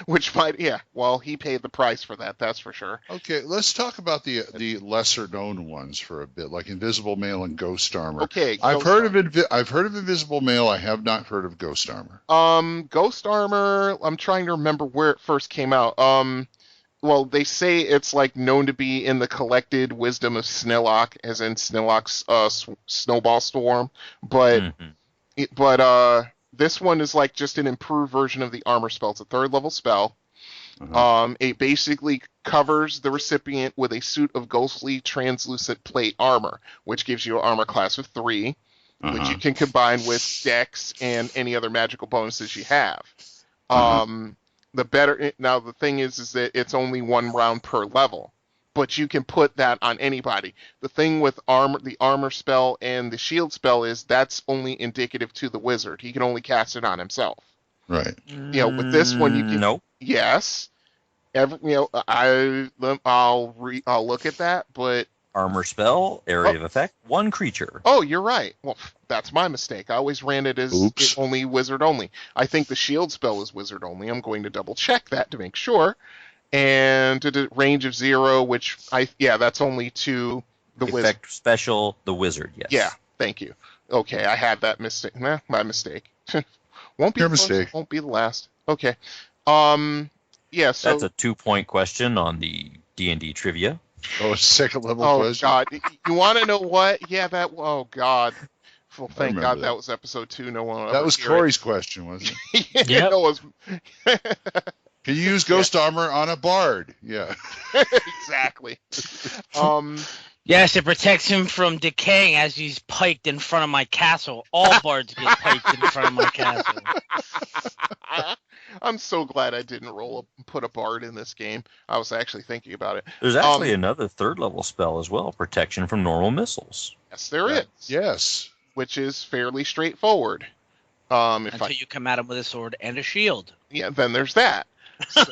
Which he paid the price for that, that's for sure. Okay, let's talk about the lesser known ones for a bit, like Invisible Mail and Ghost Armor. Okay, I've heard of Invisible Mail. I have not heard of Ghost Armor. Ghost Armor, I'm trying to remember where it first came out. Well, they say it's like known to be in the collected wisdom of Snillock, as in Snillock's Snowball Storm, but this one is like just an improved version of the armor spell. It's a 3rd level spell. It basically covers the recipient with a suit of ghostly translucent plate armor, which gives you an armor class of 3, which you can combine with dex and any other magical bonuses you have. The thing is that it's only 1 round per level, but you can put that on anybody. The thing with the armor spell and the shield spell is that's only indicative to the wizard. He can only cast it on himself. Right. With this one you can. No. Yes. I'll look at that, but. Armor spell, area of effect, 1 creature. Oh, you're right. Well, that's my mistake. I always ran it as only wizard only. I think the shield spell is wizard only. I'm going to double check that to make sure. And a range of 0, which that's only to the wizard. Effect special, the wizard, yes. Yeah, thank you. Okay, I had that mistake. My mistake. Won't be your mistake. Won't be the last. Okay. So that's a 2-point question on the D&D trivia. Oh, 2nd level question. Oh, God. You want to know what? Yeah, oh, God. Well, thank God that was episode 2. No one That was Corey's question, wasn't it? Yeah, it was. Can you use ghost armor on a bard? Yeah. Exactly. Yes, it protects him from decaying as he's piked in front of my castle. All bards get piked in front of my castle. I'm so glad I didn't put a bard in this game. I was actually thinking about it. There's actually another 3rd level spell as well, protection from normal missiles. Yes, there is. Yes. Which is fairly straightforward. Until you come at him with a sword and a shield. Yeah, then there's that. So,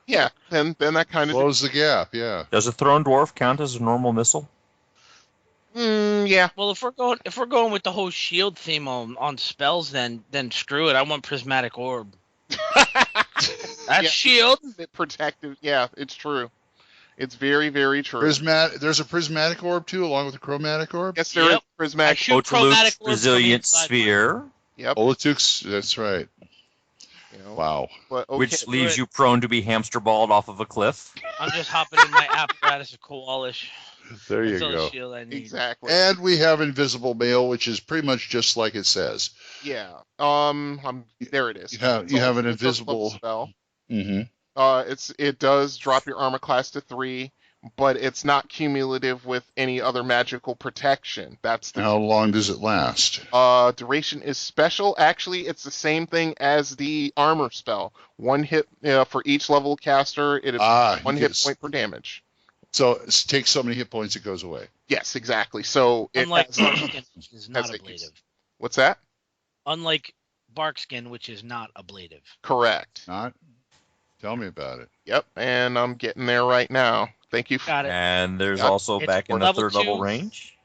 yeah, then that kind of close the gap. Yeah. Does a thrown dwarf count as a normal missile? Yeah. Well, if we're going with the whole shield theme on spells, then screw it. I want prismatic orb. That's shield. Protective. Yeah, it's true. It's very, very true. There's a prismatic orb too, along with a chromatic orb. Yes, there is prismatic. Otaluk's resilient sphere. Yep. Otaluk's. That's right. Wow. But, which leaves you prone to be hamster balled off of a cliff. I'm just hopping in my apparatus of Koalish. There you That's go. the shield I need. Exactly. And we have invisible mail, which is pretty much just like it says. Yeah. There it is. You have an invisible spell. Mm-hmm. It does drop your armor class to 3, but it's not cumulative with any other magical protection. How long does it last? Duration is special. Actually, it's the same thing as the armor spell. 1 hit for each level caster. It is 1 hit point per damage. So it takes so many hit points, it goes away. Yes, exactly. So unlike Barkskin, which is not ablative. What's that? Unlike Barkskin, which is not ablative. Correct. Not. Tell me about it. Yep, and I'm getting there right now. Thank you. Got it. And there's also It's back in the level 3rd level 2. range,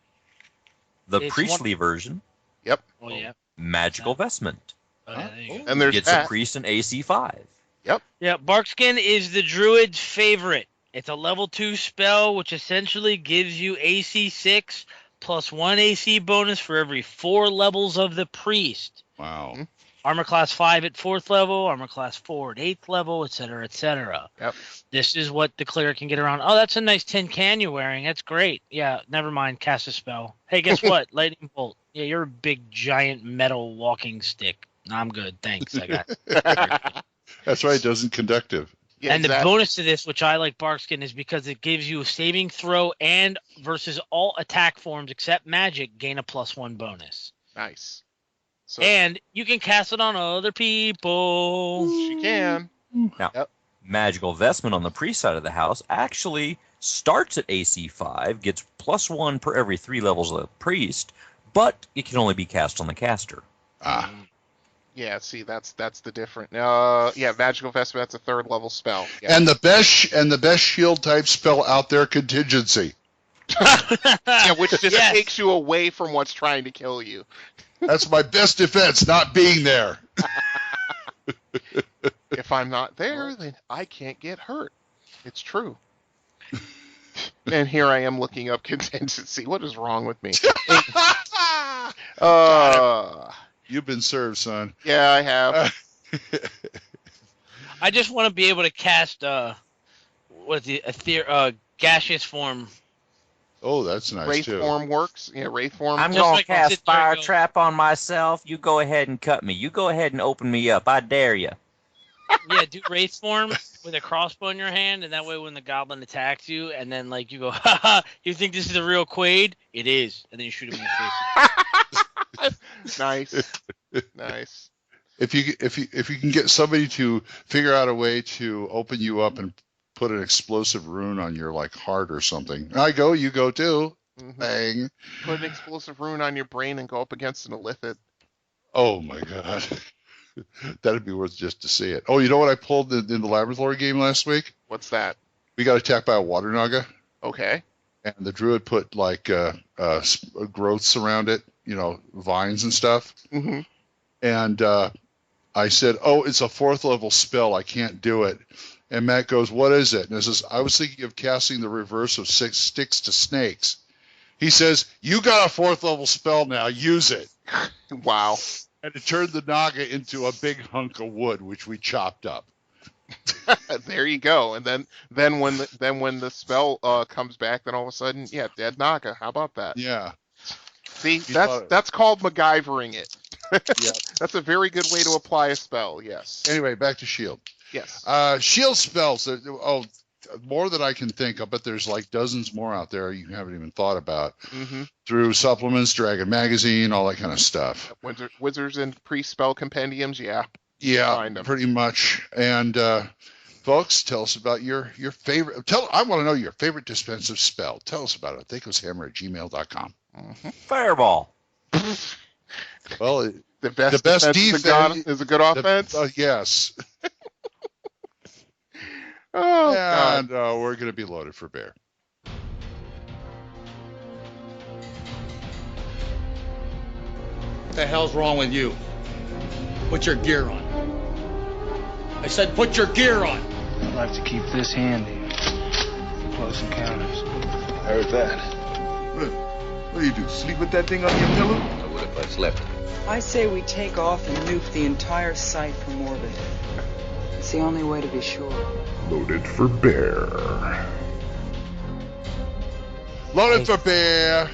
the priestly version. Yep. Oh yeah. Magical vestment. There you go. And there's Gets that. a priest in AC 5. Yep. Yeah, Barkskin is the druid's favorite. It's a level 2 spell, which essentially gives you AC 6 plus 1 AC bonus for every 4 levels of the priest. Wow. Mm-hmm. Armor class 5 at 4th level, armor class 4 at 8th level, etc., etc. Yep. This is what the cleric can get around. Oh, that's a nice tin can you're wearing. That's great. Yeah, never mind. Cast a spell. Hey, guess what? Lightning bolt. Yeah, you're a big, giant metal walking stick. I'm good. Thanks. I got it. That's right. It doesn't conductive. Yeah, and the bonus to this, which I like Barkskin, is because it gives you a saving throw and versus all attack forms except magic, gain a +1 bonus. Nice. So, and you can cast it on other people. She can. Now, magical vestment on the priest side of the house actually starts at AC 5, gets +1 per every 3 levels of the priest, but it can only be cast on the caster. Yeah, see, that's the different. Magical vestment. That's a 3rd level spell. Yeah. And the best shield type spell out there, contingency. Yeah, which just takes you away from what's trying to kill you. That's my best defense, not being there. If I'm not there, then I can't get hurt. It's true. And here I am looking up contingency. What is wrong with me? You've been served, son. Yeah, I have. I just want to be able to cast gaseous form. Oh, that's nice Wraith too. form works. Yeah, Wraith form. I'm going to cast fire trap on myself. You go ahead and cut me. You go ahead and open me up. I dare you. Yeah, do Wraith form with a crossbow in your hand, and that way when the goblin attacks you, and then you go, haha, you think this is a real Quaid? It is. And then you shoot him in the face. Nice. Nice. If you can get somebody to figure out a way to open you up and put an explosive rune on your heart or something. I go, you go too. Mm-hmm. Bang. Put an explosive rune on your brain and go up against an illithid. Oh my god. That'd be worth just to see it. Oh, you know what I pulled in the Laboratory game last week? What's that? We got attacked by a water naga. Okay. And the druid put growths around it, vines and stuff. Mm-hmm. And I said, oh, it's a 4th level spell. I can't do it. And Matt goes, what is it? And I says, I was thinking of casting the reverse of 6 sticks to snakes. He says, you got a 4th level spell now. Use it. Wow. And it turned the naga into a big hunk of wood, which we chopped up. There you go. And then when the spell comes back, then all of a sudden, dead naga. How about that? Yeah. See, that's called MacGyvering it. Yeah. That's a very good way to apply a spell, yes. Anyway, back to shield. Yes. Shield spells, more than I can think of, but there's like dozens more out there you haven't even thought about. Mm-hmm. Through supplements, Dragon Magazine, all that kind of stuff. Wizards and pre-spell compendiums, yeah. Yeah, pretty much. And folks, tell us about your favorite. I want to know your favorite defensive spell. Tell us about it. THACOshammer@gmail.com. Mm-hmm. Fireball. Well, the best defense is a good offense. Yes. Oh, and we're going to be loaded for bear. What the hell's wrong with you? Put your gear on. I said put your gear on. I'd like to keep this handy for close encounters. I heard that. What do you do, sleep with that thing on your pillow? Or what if I slept? I say we take off and nuke the entire site from orbit. It's the only way to be sure. Loaded for bear. Loaded for bear.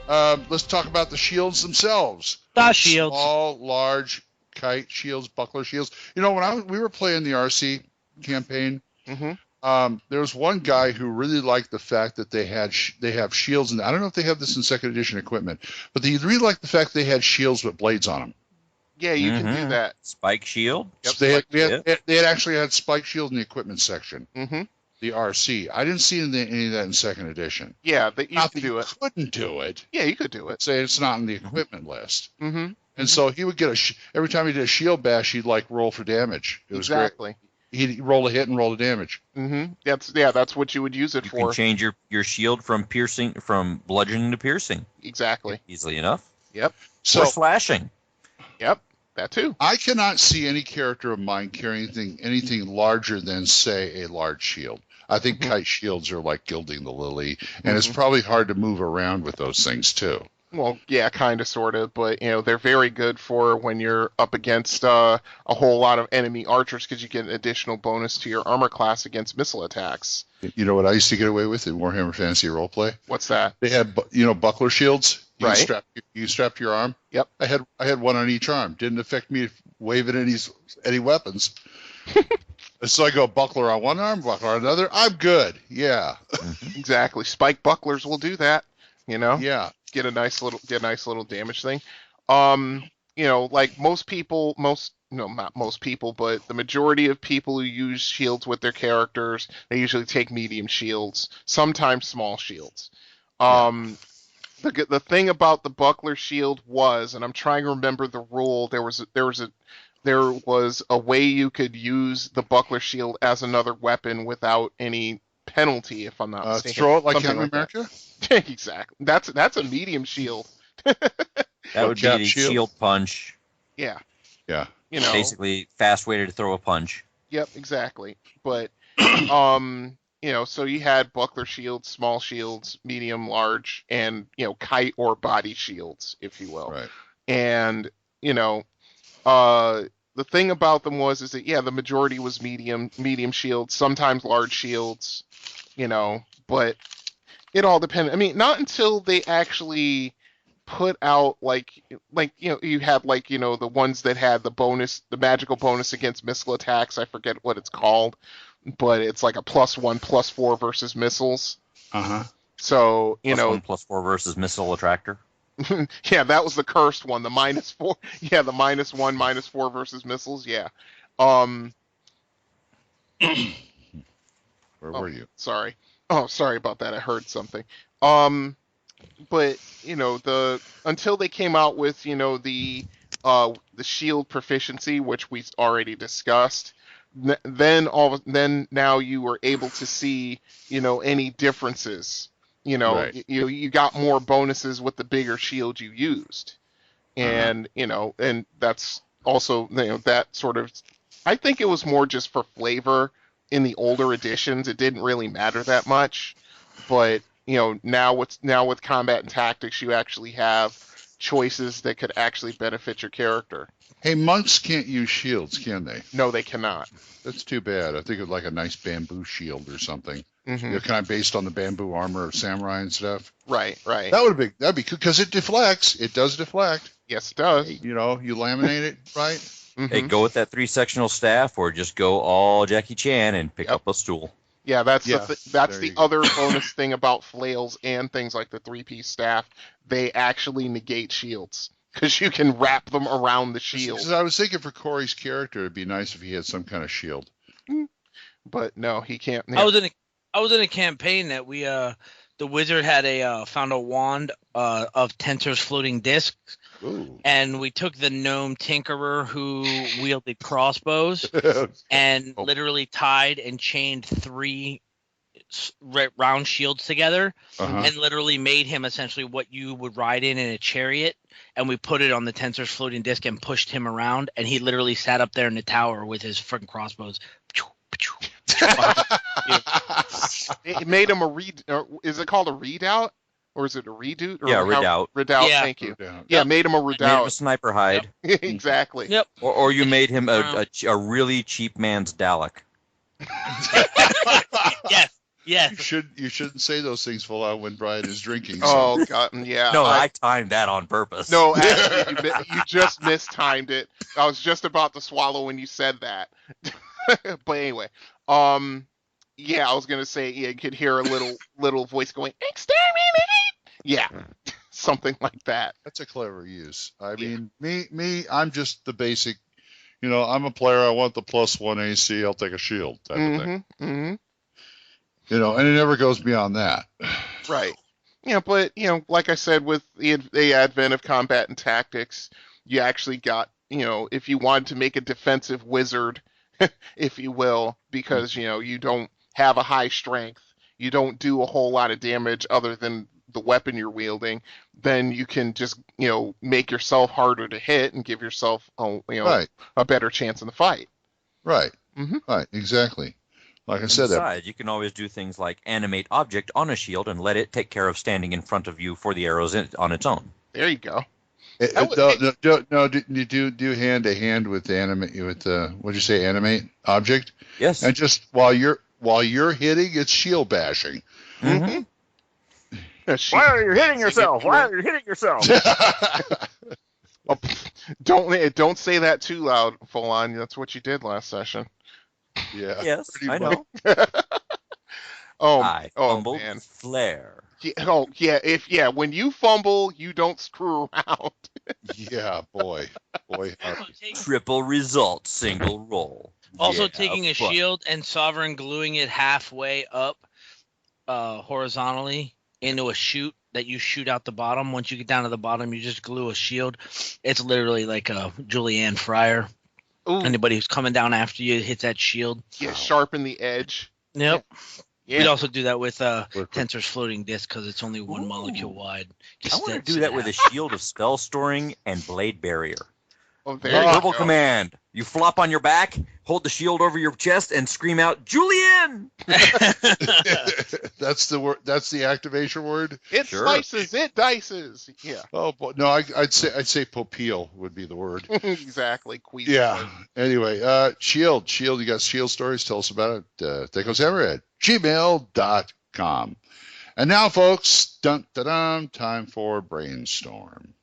Let's talk about the shields themselves. The shields. Small, large, kite shields, buckler shields. You know, when we were playing the RC campaign, there was one guy who really liked the fact that they have shields, and I don't know if they have this in second edition equipment, but he really liked the fact they had shields with blades on them. Yeah, you can do that. Spike shield. Yep, they had actually had spike shield in the equipment section. Mm-hmm. The RC. I didn't see any of that in second edition. Yeah, but you can do it. Couldn't do it. Yeah, you could do it. Say it's not in the equipment list. Mm-hmm. And so he would get every time he did a shield bash, he'd like roll for damage. It was exactly. Great. He'd roll a hit and roll a damage. Mm-hmm. That's what you would use it for. You can change your shield from bludgeoning to piercing. Exactly. Easily enough. Yep. Or slashing. Yep. That too. I cannot see any character of mine carrying anything larger than, say, a large shield. I think kite shields are like gilding the lily, and it's probably hard to move around with those things too. Well, yeah, kind of, sort of, but they're very good for when you're up against a whole lot of enemy archers because you get an additional bonus to your armor class against missile attacks. You know what I used to get away with in Warhammer Fantasy Roleplay? What's that? They had buckler shields. Right. You strap to your arm. Yep. I had one on each arm. Didn't affect me waving any weapons. So I go buckler on one arm, buckler on another. I'm good. Yeah. Exactly. Spike bucklers will do that. Yeah. Get a nice little damage thing. Like most people, not most people, but the majority of people who use shields with their characters, they usually take medium shields, sometimes small shields. The thing about the buckler shield was, and I'm trying to remember the rule, there was a way you could use the buckler shield as another weapon without any penalty, if I'm not mistaken. Throw it like Captain America? Exactly. That's a medium shield. That would be a shield punch. Yeah. Yeah. Basically, fast way to throw a punch. Yep, exactly. But so you had buckler shields, small shields, medium, large, and kite or body shields, if you will. Right. And the thing about them is that the majority was medium shields, sometimes large shields, but it all depended. I mean, not until they actually put out you had the ones that had the magical bonus against missile attacks. I forget what it's called, but it's like a +1/+4 versus missiles. So +1/+4 versus missile attractor. Yeah, that was the cursed one, the -4. Yeah, the -1, -4 versus missiles. Yeah. Where were you? Sorry. Oh, sorry about that. I heard something. But until they came out with the shield proficiency, which we already discussed, then now you were able to see any differences. Right. You got more bonuses with the bigger shield you used, and and that's also that sort of. I think it was more just for flavor in the older editions. It didn't really matter that much, but now with combat and tactics, you actually have choices that could actually benefit your character. Hey, monks can't use shields, can they? No, they cannot. That's too bad. I think of like a nice bamboo shield or something. You know, kind of based on the bamboo armor of samurai and stuff. Right. That'd be cool because it deflects. It does deflect. Yes, it does. You know, you laminate it, right? Hey, go with that 3-sectional staff, or just go all Jackie Chan and pick up a stool. Yeah, that's the other bonus thing about flails and things like the 3-piece staff. They actually negate shields because you can wrap them around the shield. Because I was thinking for Corey's character, it'd be nice if he had some kind of shield. But no, he can't. I was in a campaign that we the wizard had found a wand of Tensor's floating discs. Ooh. And we took the gnome tinkerer who wielded crossbows and literally tied and chained 3 round shields together and literally made him essentially what you would ride in a chariot. And we put it on the Tensor's floating disc and pushed him around. And he literally sat up there in the tower with his freaking crossbows. It made him is it called a redoubt? Or is it a redout? Redoubt. Redoubt, yeah. Thank you. Yeah, made him a redoubt. Made him a sniper hide. Yep. Exactly. Yep. Or you made him a really cheap man's Dalek. Yes. You shouldn't say those things full out when Brian is drinking. So. Oh God, yeah. No, I timed that on purpose. No, actually, you just mistimed it. I was just about to swallow when you said that. But anyway, yeah, I was gonna say you could hear a little voice going, "Exterminate!" Yeah, something like that. That's a clever use. I mean, me, I'm just the basic. You know, I'm a player. I want the +1 AC. I'll take a shield type of thing. Mm-hmm. You know, and it never goes beyond that. Right. You know, but you know, like I said, with the advent of combat and tactics, you actually got, you know, if you wanted to make a defensive wizard, if you will, because you know you don't have a high strength, you don't do a whole lot of damage other than the weapon you're wielding, then you can just, you know, make yourself harder to hit and give yourself a better chance in the fight. Right. Right. Exactly. Like I said, besides, you can always do things like animate object on a shield and let it take care of standing in front of you for the arrows on its own. There you go. No, do hand to hand with what'd you say, animate object? Yes. And just while you're hitting, it's shield bashing. Mm-hmm. Why are you hitting yourself? Why are you hitting yourself? Don't say that too loud, full on. That's what you did last session. Yeah. Yes, I know. I fumbled man. Flare. Yeah, when you fumble, you don't screw around. Yeah, boy. Triple result, single roll. Also taking a shield and sovereign gluing it halfway up horizontally into a chute that you shoot out the bottom. Once you get down to the bottom, you just glue a shield. It's literally like a Julianne Fryer. Ooh. Anybody who's coming down after you hits that shield. Yeah, sharpen the edge. Yep. Yeah. We'd also do that with Tensor's floating disc because it's only 1 molecule wide. I want to do that with a shield of spell storing and blade barrier. Oh, there you go. Verbal command. You flop on your back, hold the shield over your chest, and scream out, "Julian!" That's the word. That's the activation word. It slices. It dices. Yeah. Oh no, I'd say popeel would be the word. Exactly. Queasy. Yeah. Anyway, shield. You got shield stories? Tell us about it. THACOshammer@gmail.com. And now, folks, time for brainstorm.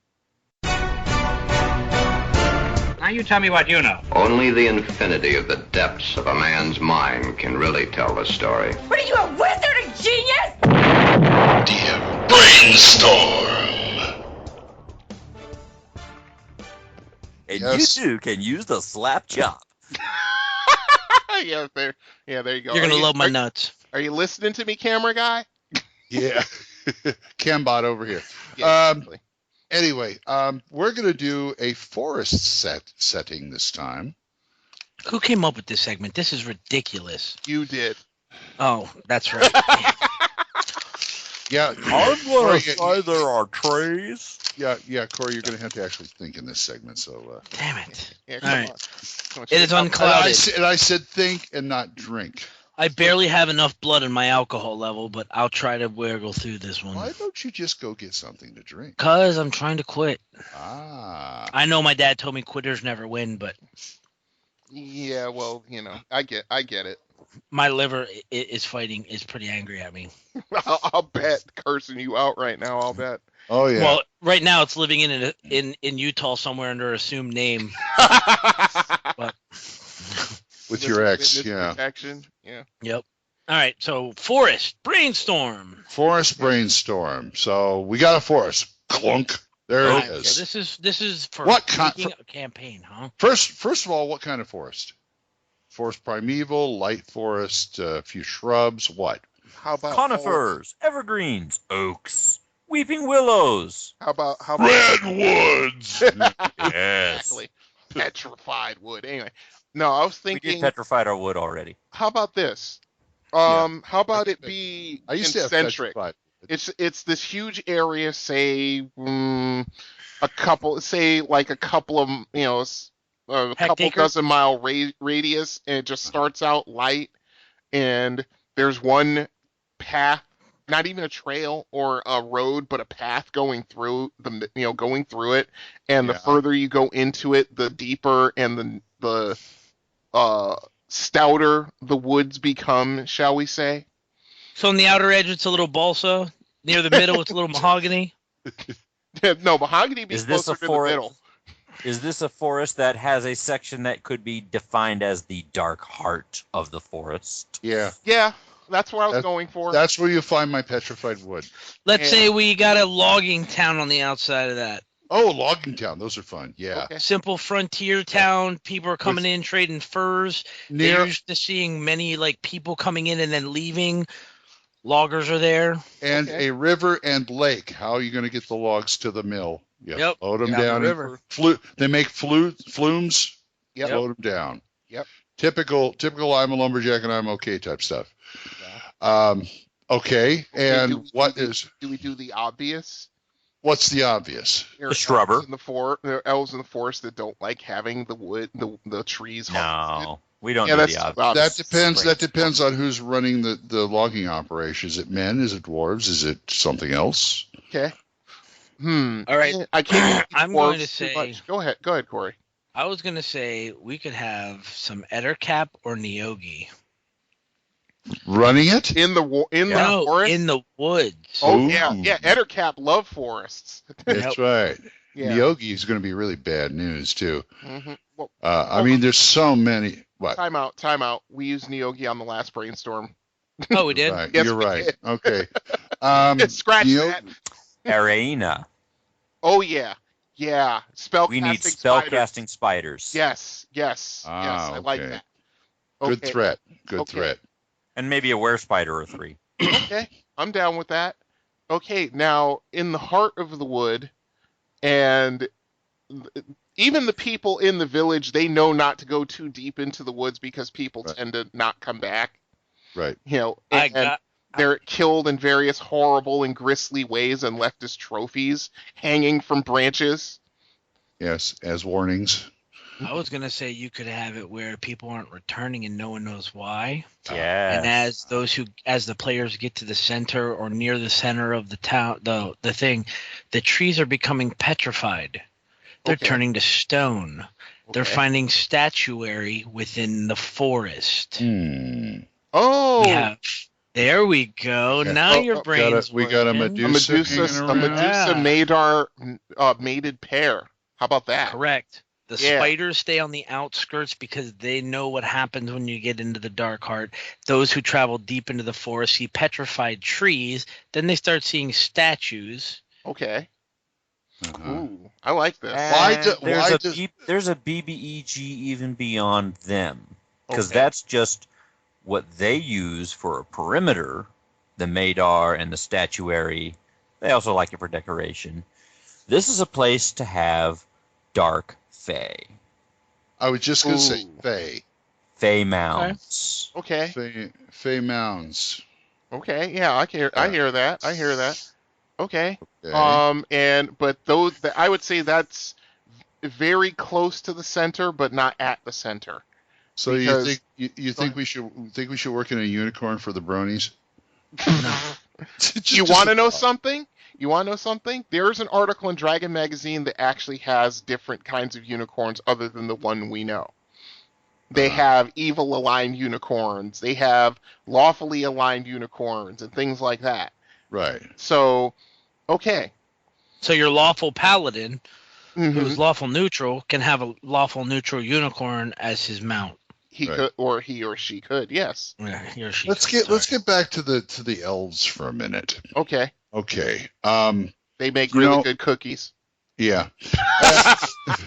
Now you tell me what you know. Only the infinity of the depths of a man's mind can really tell the story. What are you, a wizard, a genius? Dear Brainstorm. And you too can use the slap chop. Yeah, there you go. You're gonna love my nuts. Are you listening to me, camera guy? Yeah. Cambot over here. Yeah, exactly. Anyway, we're going to do a forest setting this time. Who came up with this segment? This is ridiculous. You did. Oh, that's right. Yeah. I'm going to say there are trees. Yeah, Corey, you're going to have to actually think in this segment. So. Damn it. Yeah, all right. It is unclouded. And I said think and not drink. I barely have enough blood in my alcohol level, but I'll try to wiggle through this one. Why don't you just go get something to drink? Because I'm trying to quit. Ah. I know my dad told me quitters never win, but... Yeah, well, you know, I get it. my liver is pretty angry at me. I'll bet cursing you out right now. I'll bet. Oh yeah. Well, right now it's living in Utah somewhere under assumed name. But with your ex, yeah. Protection. Yeah. Yep. All right. So forest brainstorm. Forest brainstorm. So we got a forest. Clunk. There it is. This is for what kind a campaign, huh? First of all, what kind of forest? Forest primeval, light forest, a few shrubs. What? How about conifers, evergreens, oaks, weeping willows? How about redwoods? Yes. Exactly. Petrified wood. Anyway, no, I was thinking we did petrified our wood already. How about this? How about it be I used concentric? To have it's this huge area, say a couple of a couple dozen mile radius, and it just starts out light, and there's one path, not even a trail or a road, but a path going through it, and the further you go into it, the deeper and the stouter the woods become, shall we say. So on the outer edge, it's a little balsa. Near the middle, it's a little mahogany. No, mahogany be closer to the middle. Is this a forest that has a section that could be defined as the dark heart of the forest? Yeah. Yeah, that's what I was going for. That's where you find my petrified wood. Let's say we got a logging town on the outside of that. Oh, logging town. Those are fun. Yeah. Okay. Simple frontier town. People are coming in trading furs. They're used to seeing many people coming in and then leaving. Loggers are there. And a river and lake. How are you going to get the logs to the mill? Yep. Load them down. The river. They make flumes. Yep. Load them down. Yep. Typical I'm a lumberjack and I'm okay type stuff. Yeah. Okay. And do we do the obvious? What's the obvious? The shrubber. There are elves in the forest that don't like having the wood, the trees harvested. No, we don't do the obvious. That depends on who's running the logging operation. Is it men? Is it dwarves? Is it something else? Okay. All right. I can't. I'm going to say. Go ahead, Corey. I was going to say we could have some Ettercap or Neogi. Running it in the forest? In the woods. Oh yeah. Ettercap love forests. That's right. Yeah. Neogi is going to be really bad news too. Mm-hmm. I mean, there's so many. What? Time out. We used Neogi on the last brainstorm. Oh, we did. Right. Yes, You're right. Did. Okay. Scratch that. Arena. Oh yeah. We need spell-casting spiders. Yes. I like that. Okay. Good threat. Good threat. And maybe a were-spider or 3. Okay, I'm down with that. Okay, now, in the heart of the wood, and even the people in the village, they know not to go too deep into the woods because people tend to not come back. Right. And they're killed in various horrible and grisly ways and left as trophies hanging from branches. Yes, as warnings. I was going to say you could have it where people aren't returning and no one knows why. Yeah. And as the players get to the center or near the center of the town, the thing, the trees are becoming petrified. They're turning to stone. They're finding statuary within the forest. Oh. There we go. Yeah. Now your brain's we got a Medusa Madar mated pair. How about that? Correct. The spiders stay on the outskirts because they know what happens when you get into the dark heart. Those who travel deep into the forest see petrified trees. Then they start seeing statues. Okay. Ooh, I like this. There's a BBEG even beyond them. Because that's just what they use for a perimeter, the Madar and the statuary. They also like it for decoration. This is a place to have dark Fae. I was just going to say Fae. Fae mounds. Okay. Fae mounds. Okay, yeah, I hear that. Okay. But those, I would say that's very close to the center, but not at the center. So you think we should work in a unicorn for the bronies? You want to know something? There's an article in Dragon Magazine that actually has different kinds of unicorns other than the one we know. They have evil aligned unicorns. They have lawfully aligned unicorns and things like that. Right. So, okay. So your lawful paladin, who's lawful neutral, can have a lawful neutral unicorn as his mount. He could, or he or she could. Yes. Yeah, he or she. Let's get back to the elves for a minute. Okay. Okay. They make really good cookies. Yeah.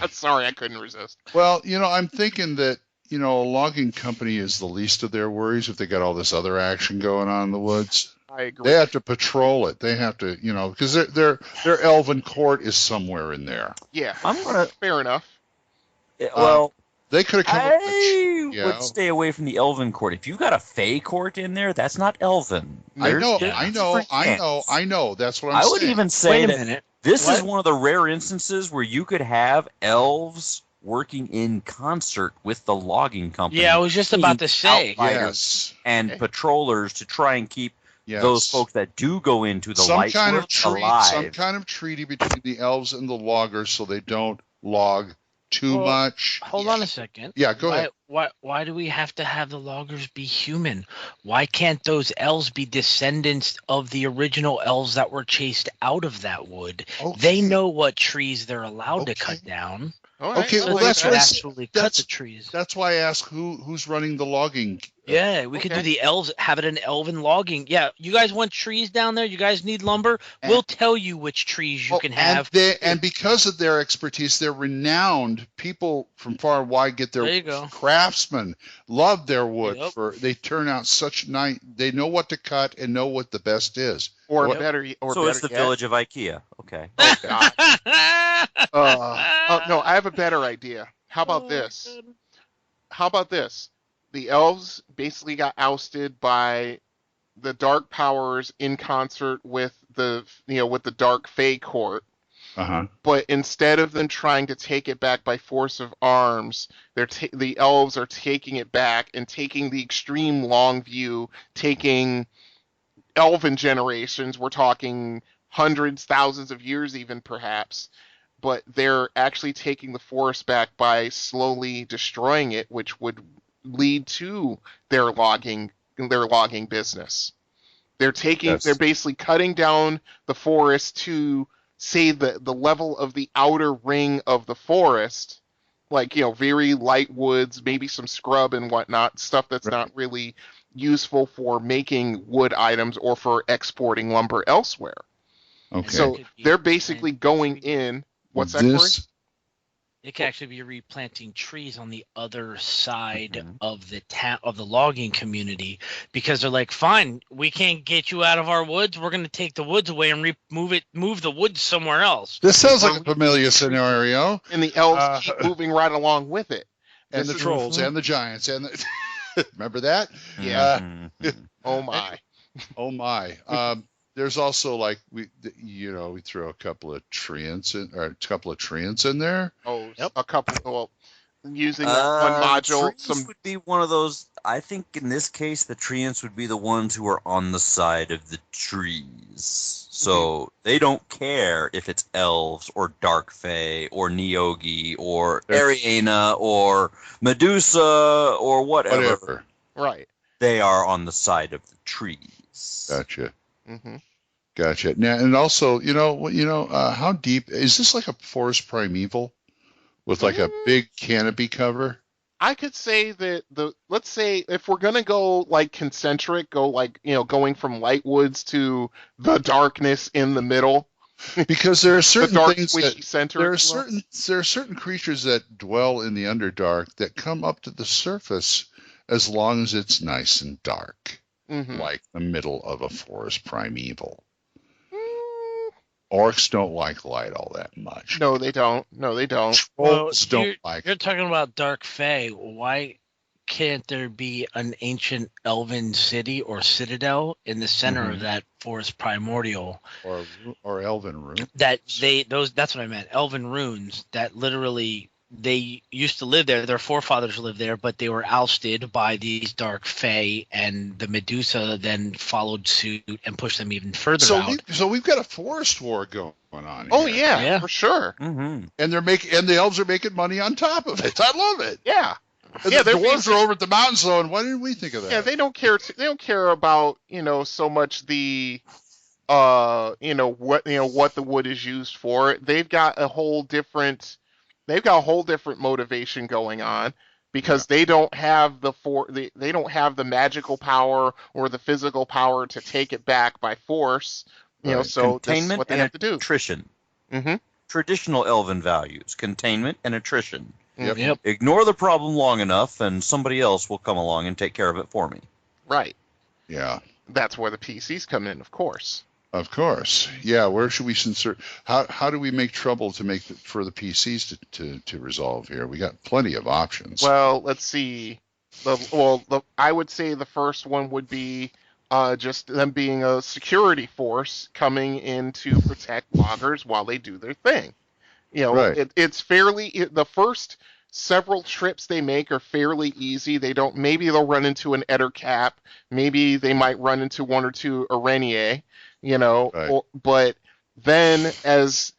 Sorry, I couldn't resist. Well, I'm thinking that a logging company is the least of their worries if they got all this other action going on in the woods. I agree. They have to patrol it. They have to, because their elven court is somewhere in there. Yeah, fair enough. Well, they could have come up with would stay away from the elven court. If you got a fey court in there, that's not elven. I know. That's what I'm saying. I would even say Wait a minute. This is one of the rare instances where you could have elves working in concert with the logging company. Yeah, I was just about to say. Yes. And patrollers to try and keep those folks that do go into the light alive. Some kind of treaty between the elves and the loggers so they don't log too much. Hold on a second. Yeah, go ahead. Why do we have to have the loggers be human? Why can't those elves be descendants of the original elves that were chased out of that wood? Okay. They know what trees they're allowed to cut down. Okay, so that's why actually cut the trees. That's why I asked who's running the logging. Yeah, we could do the elves, have it an elven logging. Yeah, you guys want trees down there? You guys need lumber? We'll tell you which trees you can have. And because of their expertise, they're renowned. People from far and wide get their craftsmen, love their wood. They turn out such nice. They know what to cut and know what the best is. So it's the village of IKEA. Okay. Oh, God. No, I have a better idea. How about this? The elves basically got ousted by the dark powers in concert with the dark Fae court. But instead of them trying to take it back by force of arms, the elves are taking it back and taking the extreme long view, taking elven generations. We're talking hundreds, thousands of years even perhaps. But they're actually taking the forest back by slowly destroying it, which would lead to their logging business. They're basically cutting down the forest to say the level of the outer ring of the forest, like very light woods, maybe some scrub and whatnot, stuff that's not really useful for making wood items or for exporting lumber elsewhere. Okay. So they're basically going in. What's that, Corey? It could actually be replanting trees on the other side of the of the logging community, because they're like, fine, we can't get you out of our woods. We're going to take the woods away and move the woods somewhere else. This sounds like a familiar scenario. And the elves keep moving right along with it. And the trolls and the giants and the remember that? Yeah. Oh my. Oh my. There's also like we throw a couple of treants in there. Oh, a couple. Well, using one module. Would be one of those. I think in this case, the treants would be the ones who are on the side of the trees. So they don't care if it's elves or dark fae or Neogi or Ariana or Medusa or whatever. Right. They are on the side of the trees. Gotcha. Gotcha. Now, and also, how deep is this? Like a forest primeval with like a big canopy cover? I could say that let's say if we're gonna go like concentric, going from light woods to the darkness in the middle. Because there are certain things there are certain creatures that dwell in the Underdark that come up to the surface as long as it's nice and dark. Like the middle of a forest primeval. Orcs don't like light all that much. No, they don't. Trolls don't like. You're talking about dark fae. Why can't there be an ancient elven city or citadel in the center of that forest primordial? Or elven runes. That's what I meant. Elven runes that literally. They used to live there. Their forefathers lived there, but they were ousted by these dark fae, and the Medusa then followed suit and pushed them even further out. So we've got a forest war going on. Oh here. yeah, for sure. And the elves are making money on top of it. I love it. Yeah. The dwarves are over at the mountain zone. Why didn't we think of that? Yeah, they don't care. They don't care about so much the what the wood is used for. They've got a whole different motivation going on because they don't have they don't have the magical power or the physical power to take it back by force. So that's what they have to do. Attrition. Mm-hmm. Traditional elven values: containment and attrition. Yep. Ignore the problem long enough, and somebody else will come along and take care of it for me. Right. Yeah. That's where the PCs come in, of course. Of course. Yeah. Where should we insert? How do we make trouble for the PCs to resolve here? We got plenty of options. Well, let's see. I would say the first one would be just them being a security force coming in to protect loggers while they do their thing. Right. It's fairly the first several trips they make are fairly easy. Maybe they'll run into an Ettercap. Maybe they might run into one or two Areniae. Right. But then as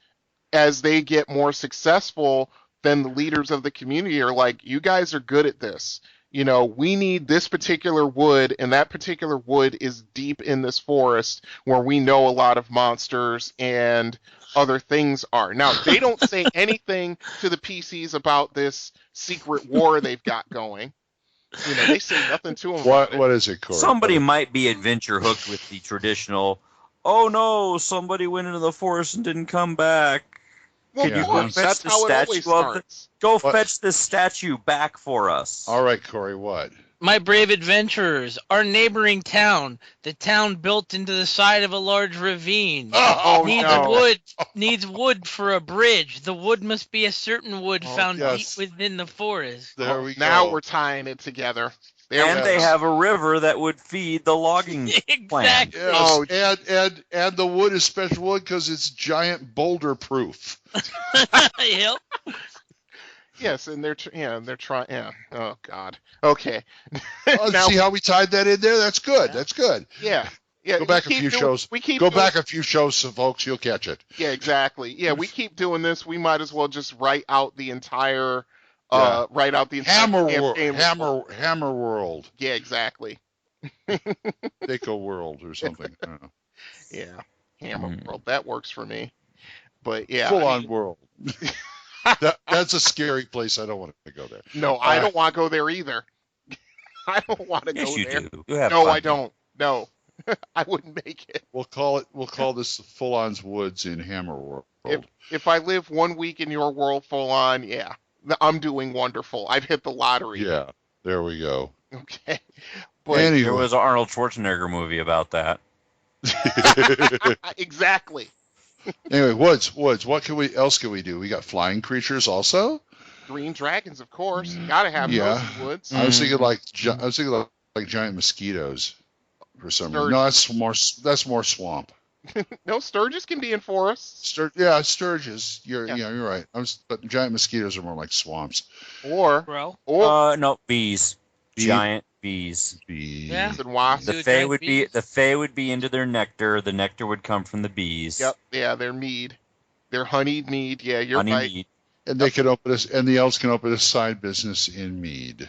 they get more successful, then the leaders of the community are like, you guys are good at this. We need this particular wood, and that particular wood is deep in this forest where we know a lot of monsters and other things are. Now, they don't say anything to the PCs about this secret war they've got going. They say nothing to them. What is it, Corey? Somebody might be adventure hooked with the traditional, oh no, somebody went into the forest and didn't come back. Well, Could you go fetch the statue fetch this statue back for us. All right, Corey, what? My brave adventurers, our neighboring town, the town built into the side of a large ravine, needs wood for a bridge. The wood must be a certain wood found deep within the forest. There we go. Now we're tying it together. They have a river that would feed the logging plan. Yes. And the wood is special wood because it's giant boulder proof. Yep. Yes, and they're trying. Yeah. Oh God. Okay. Now, see how we tied that in there? That's good. That's good. Yeah. Go back a few shows. Back a few shows, folks. You'll catch it. Yeah, exactly. Yeah, we keep doing this. We might as well just write out the entire. Hammer World. Yeah, exactly. THACO World or something. Yeah, Hammer World. That works for me. But yeah, full on world. That's a scary place. I don't want to go there. No, I don't want to go there either. I don't want to go there. Yes, you do. You have no, fun. I don't. No, I wouldn't make it. We'll call this Full On's Woods in Hammer World. If I live 1 week in your world, Full On, yeah, I'm doing wonderful. I've hit the lottery. Yeah, there we go. Okay, but anyway. There was an Arnold Schwarzenegger movie about that. Exactly. Anyway, Woods. What else can we do? We got flying creatures also. Green dragons, of course. You gotta have those in Woods. I was thinking like giant mosquitoes for some reason. No, that's more swamp. No, Sturgis can be in forests. Sturgis. You're right. But giant mosquitoes are more like swamps. Or no, bees. Giant bees. Yeah. And wasps. The Fae would be into their nectar. The nectar would come from the bees. Yep. Yeah, their mead. Their honeyed mead. Yeah, you're right. Mead. And they can and the elves can open a side business in mead.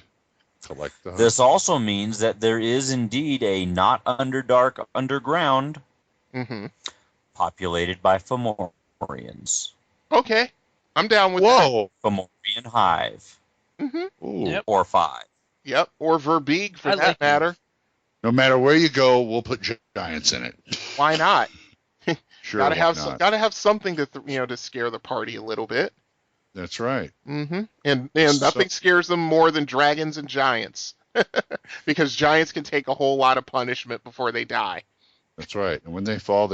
Collect the honey. This also means that there is indeed a not underdark underground populated by Fomorians. Okay. I'm down with that. Fomorian hive. Yep. Or 5. Yep, or Verbeeg for that matter. No matter where you go, we'll put giants in it. Why not? Sure, gotta have something to to scare the party a little bit. That's right. And nothing scares them more than dragons and giants, because giants can take a whole lot of punishment before they die. That's right. And when they fall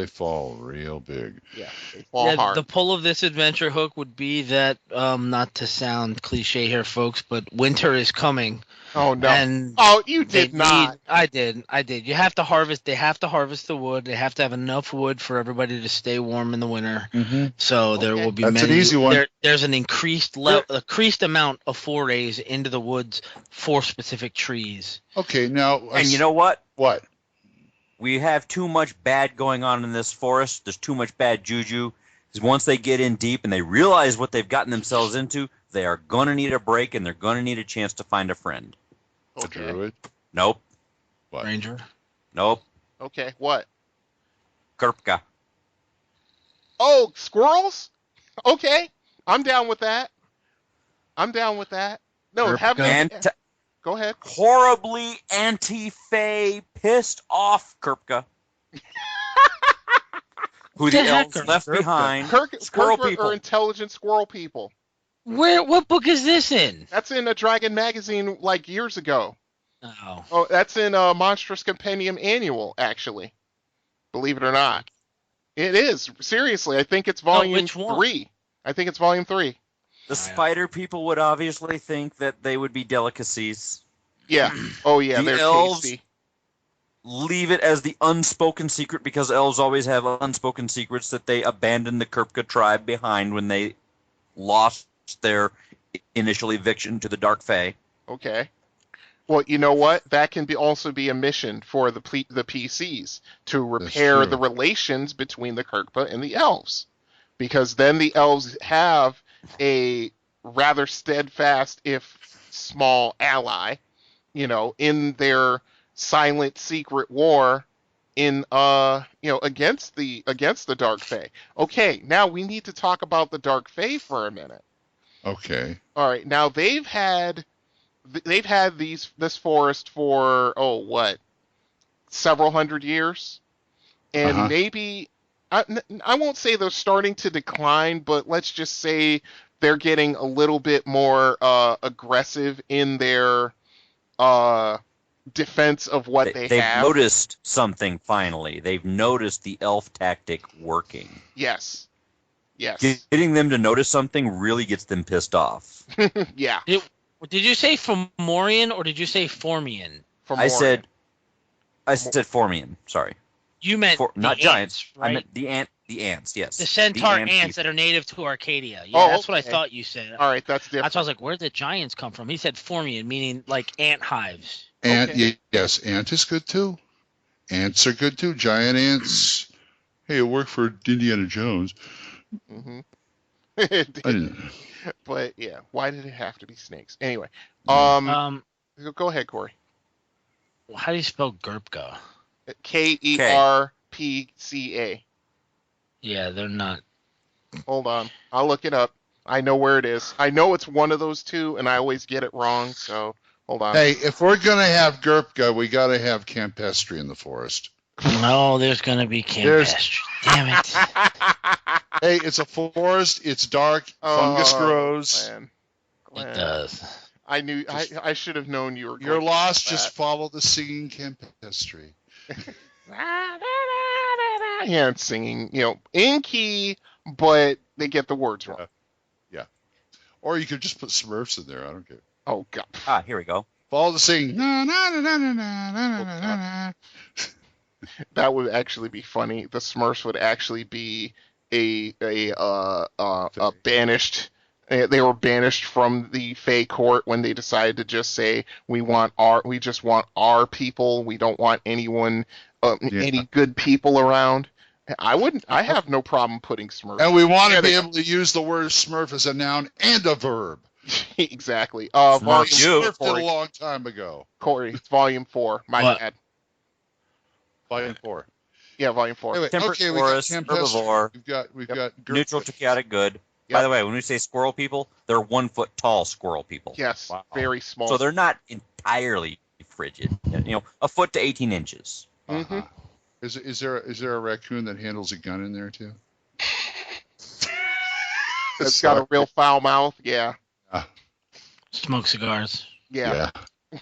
real big. Yeah, they fall hard. The pull of this adventure hook would be that, not to sound cliche here, folks, but winter is coming. Oh, no. And you did not. I did. You have to harvest. They have to harvest the wood. They have to have enough wood for everybody to stay warm in the winter. So there will be That's an easy one. There's an increased amount of forays into the woods for specific trees. Okay, now. And you know what? What? We have too much bad going on in this forest. There's too much bad juju. Because once they get in deep and they realize what they've gotten themselves into, they are going to need a break, and they're going to need a chance to find a friend. Okay. A druid? Nope. What? Ranger? Nope. Okay, what? Krpka. Oh, squirrels? Okay, I'm down with that. No, go ahead. Horribly anti-Fae, pissed off Krpka. Who the elves left behind. Squirrel people. Are intelligent squirrel people. What book is this in? That's in a Dragon magazine like years ago. Oh, that's in a Monstrous Compendium Annual, actually. Believe it or not. It is. Seriously, I think it's volume 3. I think it's volume 3. The spider people would obviously think that they would be delicacies. Yeah. Oh, yeah, the they're elves tasty. Leave it as the unspoken secret because elves always have unspoken secrets that they abandoned the Krpka tribe behind when they lost their initial eviction to the Dark Fae. Okay. Well, you know what? That can also be a mission for the PCs to repair the relations between the Krpka and the elves. Because then the elves have a rather steadfast, if small, ally, in their silent secret war against the Dark Fae. Okay, now we need to talk about the Dark Fae for a minute. Okay. All right. Now they've had this forest for several hundred years, and maybe I won't say they're starting to decline, but let's just say they're getting a little bit more aggressive in their defense of what they have. They've noticed something finally. They've noticed the elf tactic working. Yes. Getting them to notice something really gets them pissed off. Yeah. Did you say Fomorian or did you say Formian? I said Formian. Sorry. You meant not ants, giants. right? I meant the ants. Yes. The centaur ants that are native to Arcadia. Yeah, that's what I thought you said. All right, that's different. That's why I was like, where did the giants come from? He said Formian, meaning like ant hives. Yes, ant is good too. Ants are good too. Giant ants. Hey, it worked for Indiana Jones. Mm-hmm. I But yeah, why did it have to be snakes? Anyway, go ahead, Corey. How do you spell Krpka? Kerpca. Yeah, they're not. Hold on, I'll look it up. I know where it is. I know it's one of those two, and I always get it wrong. So hold on. Hey, if we're gonna have Krpka, we gotta have Campestry in the forest. No, there's gonna be Campestry. Damn it. Hey, it's a forest. It's dark. Fungus grows. Glen. It does. I knew. I should have known you were. You're lost. Just follow the singing Campestry. Yeah, it's singing. In key, but they get the words wrong. Yeah. Or you could just put Smurfs in there. I don't care. Oh God. Here we go. Follow the singing. Na, na, na, na, na, na, na, na, na. That would actually be funny. The Smurfs would actually be a banished. They were banished from the Fae court when they decided to just say we just want our people. We don't want anyone, any good people around. I have no problem putting Smurfs. And we want to be able to use the word Smurf as a noun and a verb. Exactly. Smurf did a long time ago. Corey, it's volume 4. My bad. Volume 4. Yeah, volume 4. Anyway, Temperate forest, herbivore. We've got neutral to chaotic good. Yep. By the way, when we say squirrel people, they're 1 foot tall squirrel people. Yes, very small. So they're not entirely frigid. 1 foot to 18 inches. Mm-hmm. Is there a raccoon that handles a gun in there too? It's got a real foul mouth. Yeah. Smoke cigars. Yeah.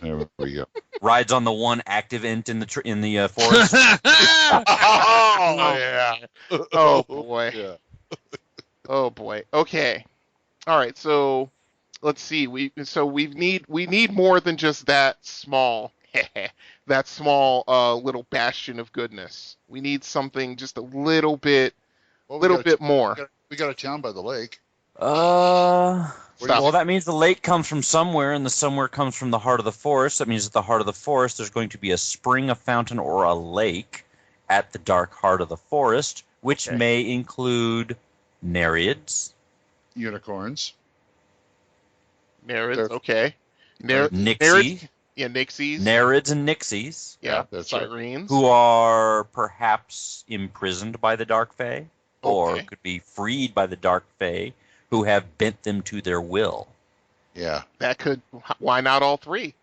There we go. Rides on the one active int in the forest. Oh yeah. Oh boy. Yeah. Oh boy. Okay. All right. So let's see. We need more than just that small little bastion of goodness. We need something just a little bit more. We got a town by the lake. Well, that means the lake comes from somewhere, and the somewhere comes from the heart of the forest. That means at the heart of the forest, there's going to be a spring, a fountain, or a lake at the dark heart of the forest, which may include Nereids, unicorns, Narids, okay. Nixie. Yeah, Nixies. Narids and Nixies. Yeah, that's Syrenes. Who are perhaps imprisoned by the Dark Fae, or could be freed by the Dark Fae, who have bent them to their will. Yeah. That could. Why not all three?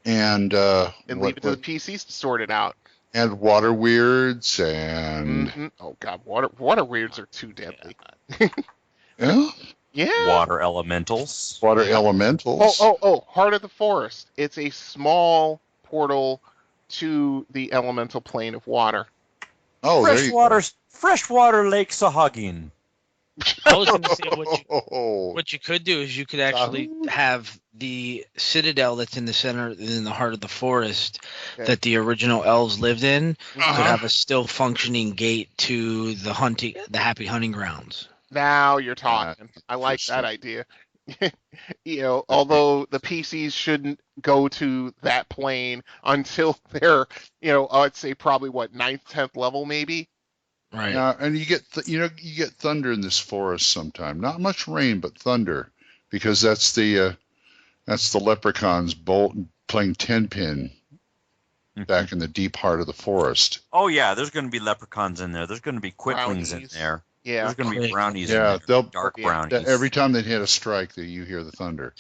And leave it to the PCs to sort it out. And water weirds and oh god, water weirds are too deadly. Yeah. Yeah. Water elementals. Water elementals. Oh! Heart of the Forest. It's a small portal to the elemental plane of water. Oh, freshwater Lake Sahagin. I was going to say what you could do is you could actually have the citadel that's in the center, in the heart of the forest, that the original elves lived in, could have a still functioning gate to the happy hunting grounds. Now you're talking. I like that idea. Although the PCs shouldn't go to that plane until they're, I'd say probably 9th, 10th level maybe. Right. And you get you get thunder in this forest sometime. Not much rain, but thunder, because that's the leprechauns playing 10-pin back in the deep heart of the forest. Oh yeah, there's going to be leprechauns in there. There's going to be quicklings in there. Yeah. There's going to be brownies in there. They'll dark brownies. Every time they hit a strike, you hear the thunder.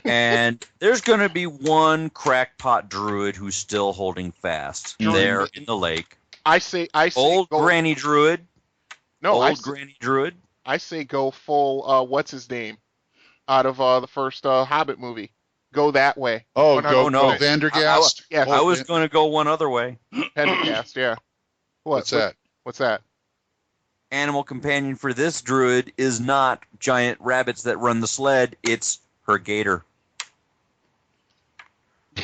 And there's going to be one crackpot druid who's still holding fast there in the lake. I say old granny druid. No, granny druid. I say go full. What's his name? Out of the first Hobbit movie, go that way. Oh, go Vandergast. I was going to go one other way. Pendergast, yeah. What's that? What's that? Animal companion for this druid is not giant rabbits that run the sled. It's her gator.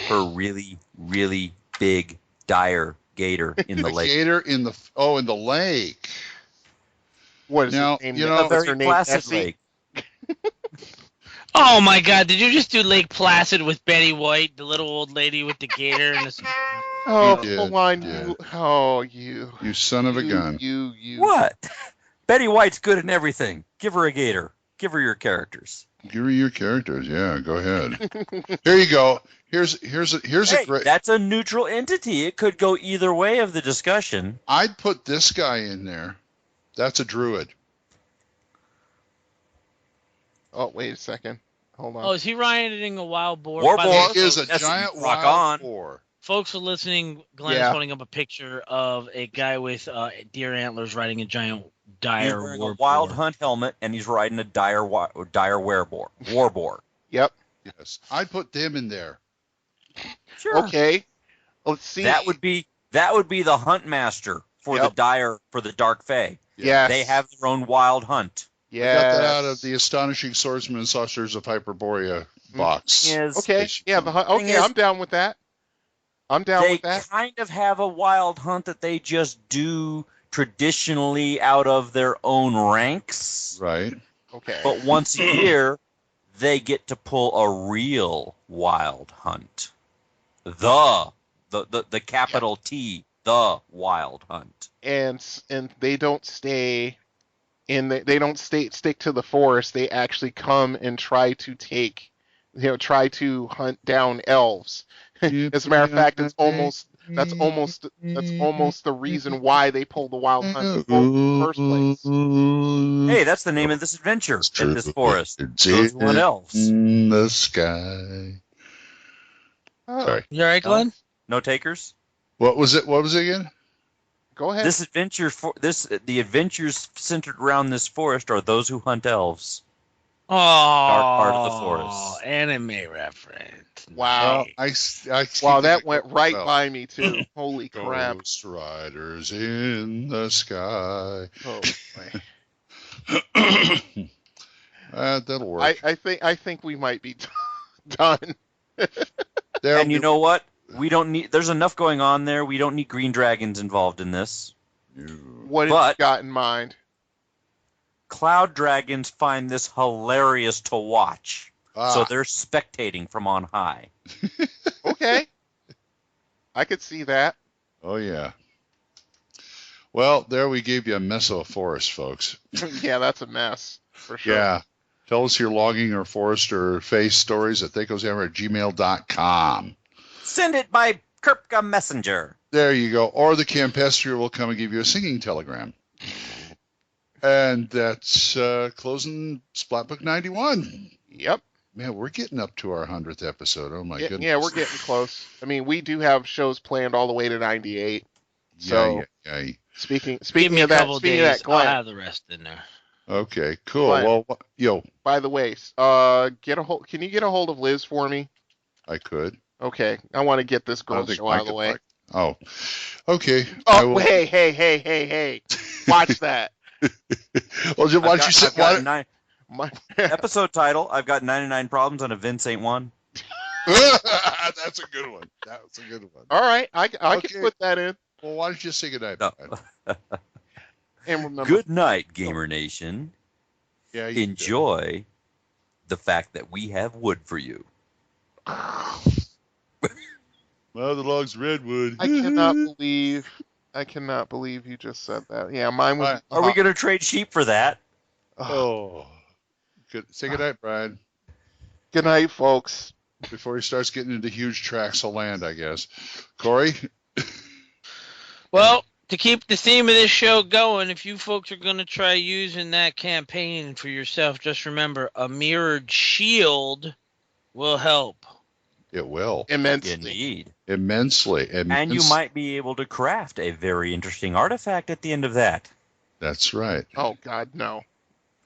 Her really, really big, dire gator in the lake. Gator in the lake. What is now? A very placid lake. Oh my God! Did you just do Lake Placid with Betty White, the little old lady with the gator and the? Hold on, you! You son of a gun! You! What? Betty White's good in everything. Give her a gator. Give her your characters. Give her your characters. Yeah, go ahead. Here you go. Here's a great. That's a neutral entity. It could go either way of the discussion. I'd put this guy in there. That's a druid. Oh, wait a second. Hold on. Oh, is he riding a wild boar? Warboar is a giant wild boar. Folks are listening. Glenn is holding up a picture of a guy with deer antlers riding a giant dire wearing a wild hunt helmet, and he's riding a dire warboar. Yep. Yes, I'd put them in there. Sure. Okay. Let's see. That would be the hunt master for the Dark Fae. Yeah. They have their own wild hunt. Yeah. Got that out of the Astonishing Swordsman and Sorcerers of Hyperborea box. Yes. Okay. Yeah. I'm down with that. I'm down with that. They kind of have a wild hunt that they just do traditionally out of their own ranks. Right. Okay. But once a year, they get to pull a real wild hunt. The capital T, the wild hunt. And they don't stay stick to the forest. They actually come and try to hunt down elves. As a matter of fact, that's almost the reason why they pull the wild hunt in the first place. Hey, that's the name of this adventure in this forest. Those one elves in the sky. Sorry. You all right, Glenn? No takers? What was it? What was it again? Go ahead. This adventure the adventures centered around this forest are those who hunt elves. Oh, dark part of the forest. Anime reference. Wow. Wow, that went right by me too. Holy crap. Ghost Riders in the sky. Oh boy. That'll work. I think we might be done. And you know what? There's enough going on there. We don't need green dragons involved in this. What have you got in mind? Cloud dragons find this hilarious to watch. So they're spectating from on high. Okay. I could see that. Oh, yeah. Well, there we gave you a mess of a forest, folks. Yeah, that's a mess, for sure. Yeah. Tell us your logging or forest or face stories at thacoshammer@gmail.com. Send it by Kirpka Messenger. There you go. Or the Campestria will come and give you a singing telegram. And that's closing Splatbook 91. Yep. Man, we're getting up to our 100th episode. Oh, my goodness. Yeah, we're getting close. I mean, we do have shows planned all the way to 98. So, yeah. Speaking of that, Glen, I'll have the rest in there. Okay, cool. Glen, well, by the way, can you get a hold of Liz for me? I could. Okay, I want to get this girl's show out of the way. Oh, okay. Oh, hey. Watch that. Well, why don't you sit? Episode title, I've got 99 Problems and a Vince ain't one. That's a good one. All right, I can put that in. Well, why don't you say goodnight? No. And remember, good night, Gamer Nation. Yeah. Enjoy the fact that we have wood for you. Well, the log's redwood. I cannot believe you just said that. Yeah, mine was. Are we going to trade sheep for that? Oh. Good. Say goodnight, Brian. Good night, folks. Before he starts getting into huge tracts of land, I guess. Corey? Well, to keep the theme of this show going, if you folks are going to try using that campaign for yourself, just remember, a mirrored shield will help. It will. Immensely. Indeed. Immensely. And you might be able to craft a very interesting artifact at the end of that. That's right. Oh, God, no.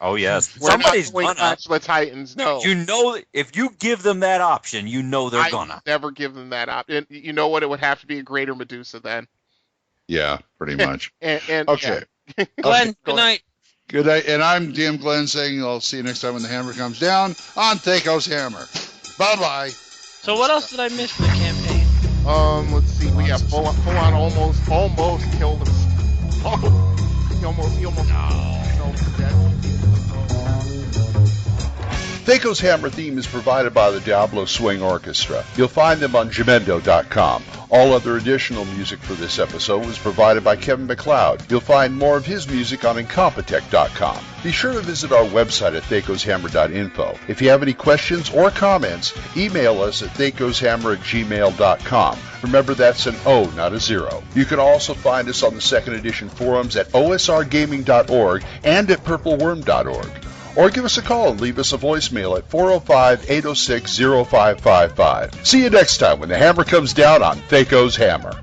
Oh, yes. Somebody's gonna match the Titans. No. You know, if you give them that option, you know they're gonna. Never give them that option. You know what? It would have to be a greater Medusa then. Yeah, pretty much. and okay. Yeah. Glenn, good night. Good night. And I'm DM Glenn saying I'll see you next time when the hammer comes down on THACO's Hammer. Bye-bye. So what else did I miss for the campaign? Let's see. We have full on almost killed him. He almost killed him to death. THACO's Hammer theme is provided by the Diablo Swing Orchestra. You'll find them on Jamendo.com. All other additional music for this episode was provided by Kevin MacLeod. You'll find more of his music on Incompetech.com. Be sure to visit our website at thacoshammer.info. If you have any questions or comments, email us at thacoshammer@gmail.com. Remember, that's an O, not a 0. You can also find us on the second edition forums at osrgaming.org and at purpleworm.org. Or give us a call and leave us a voicemail at 405-806-0555. See you next time when the hammer comes down on THACO's Hammer.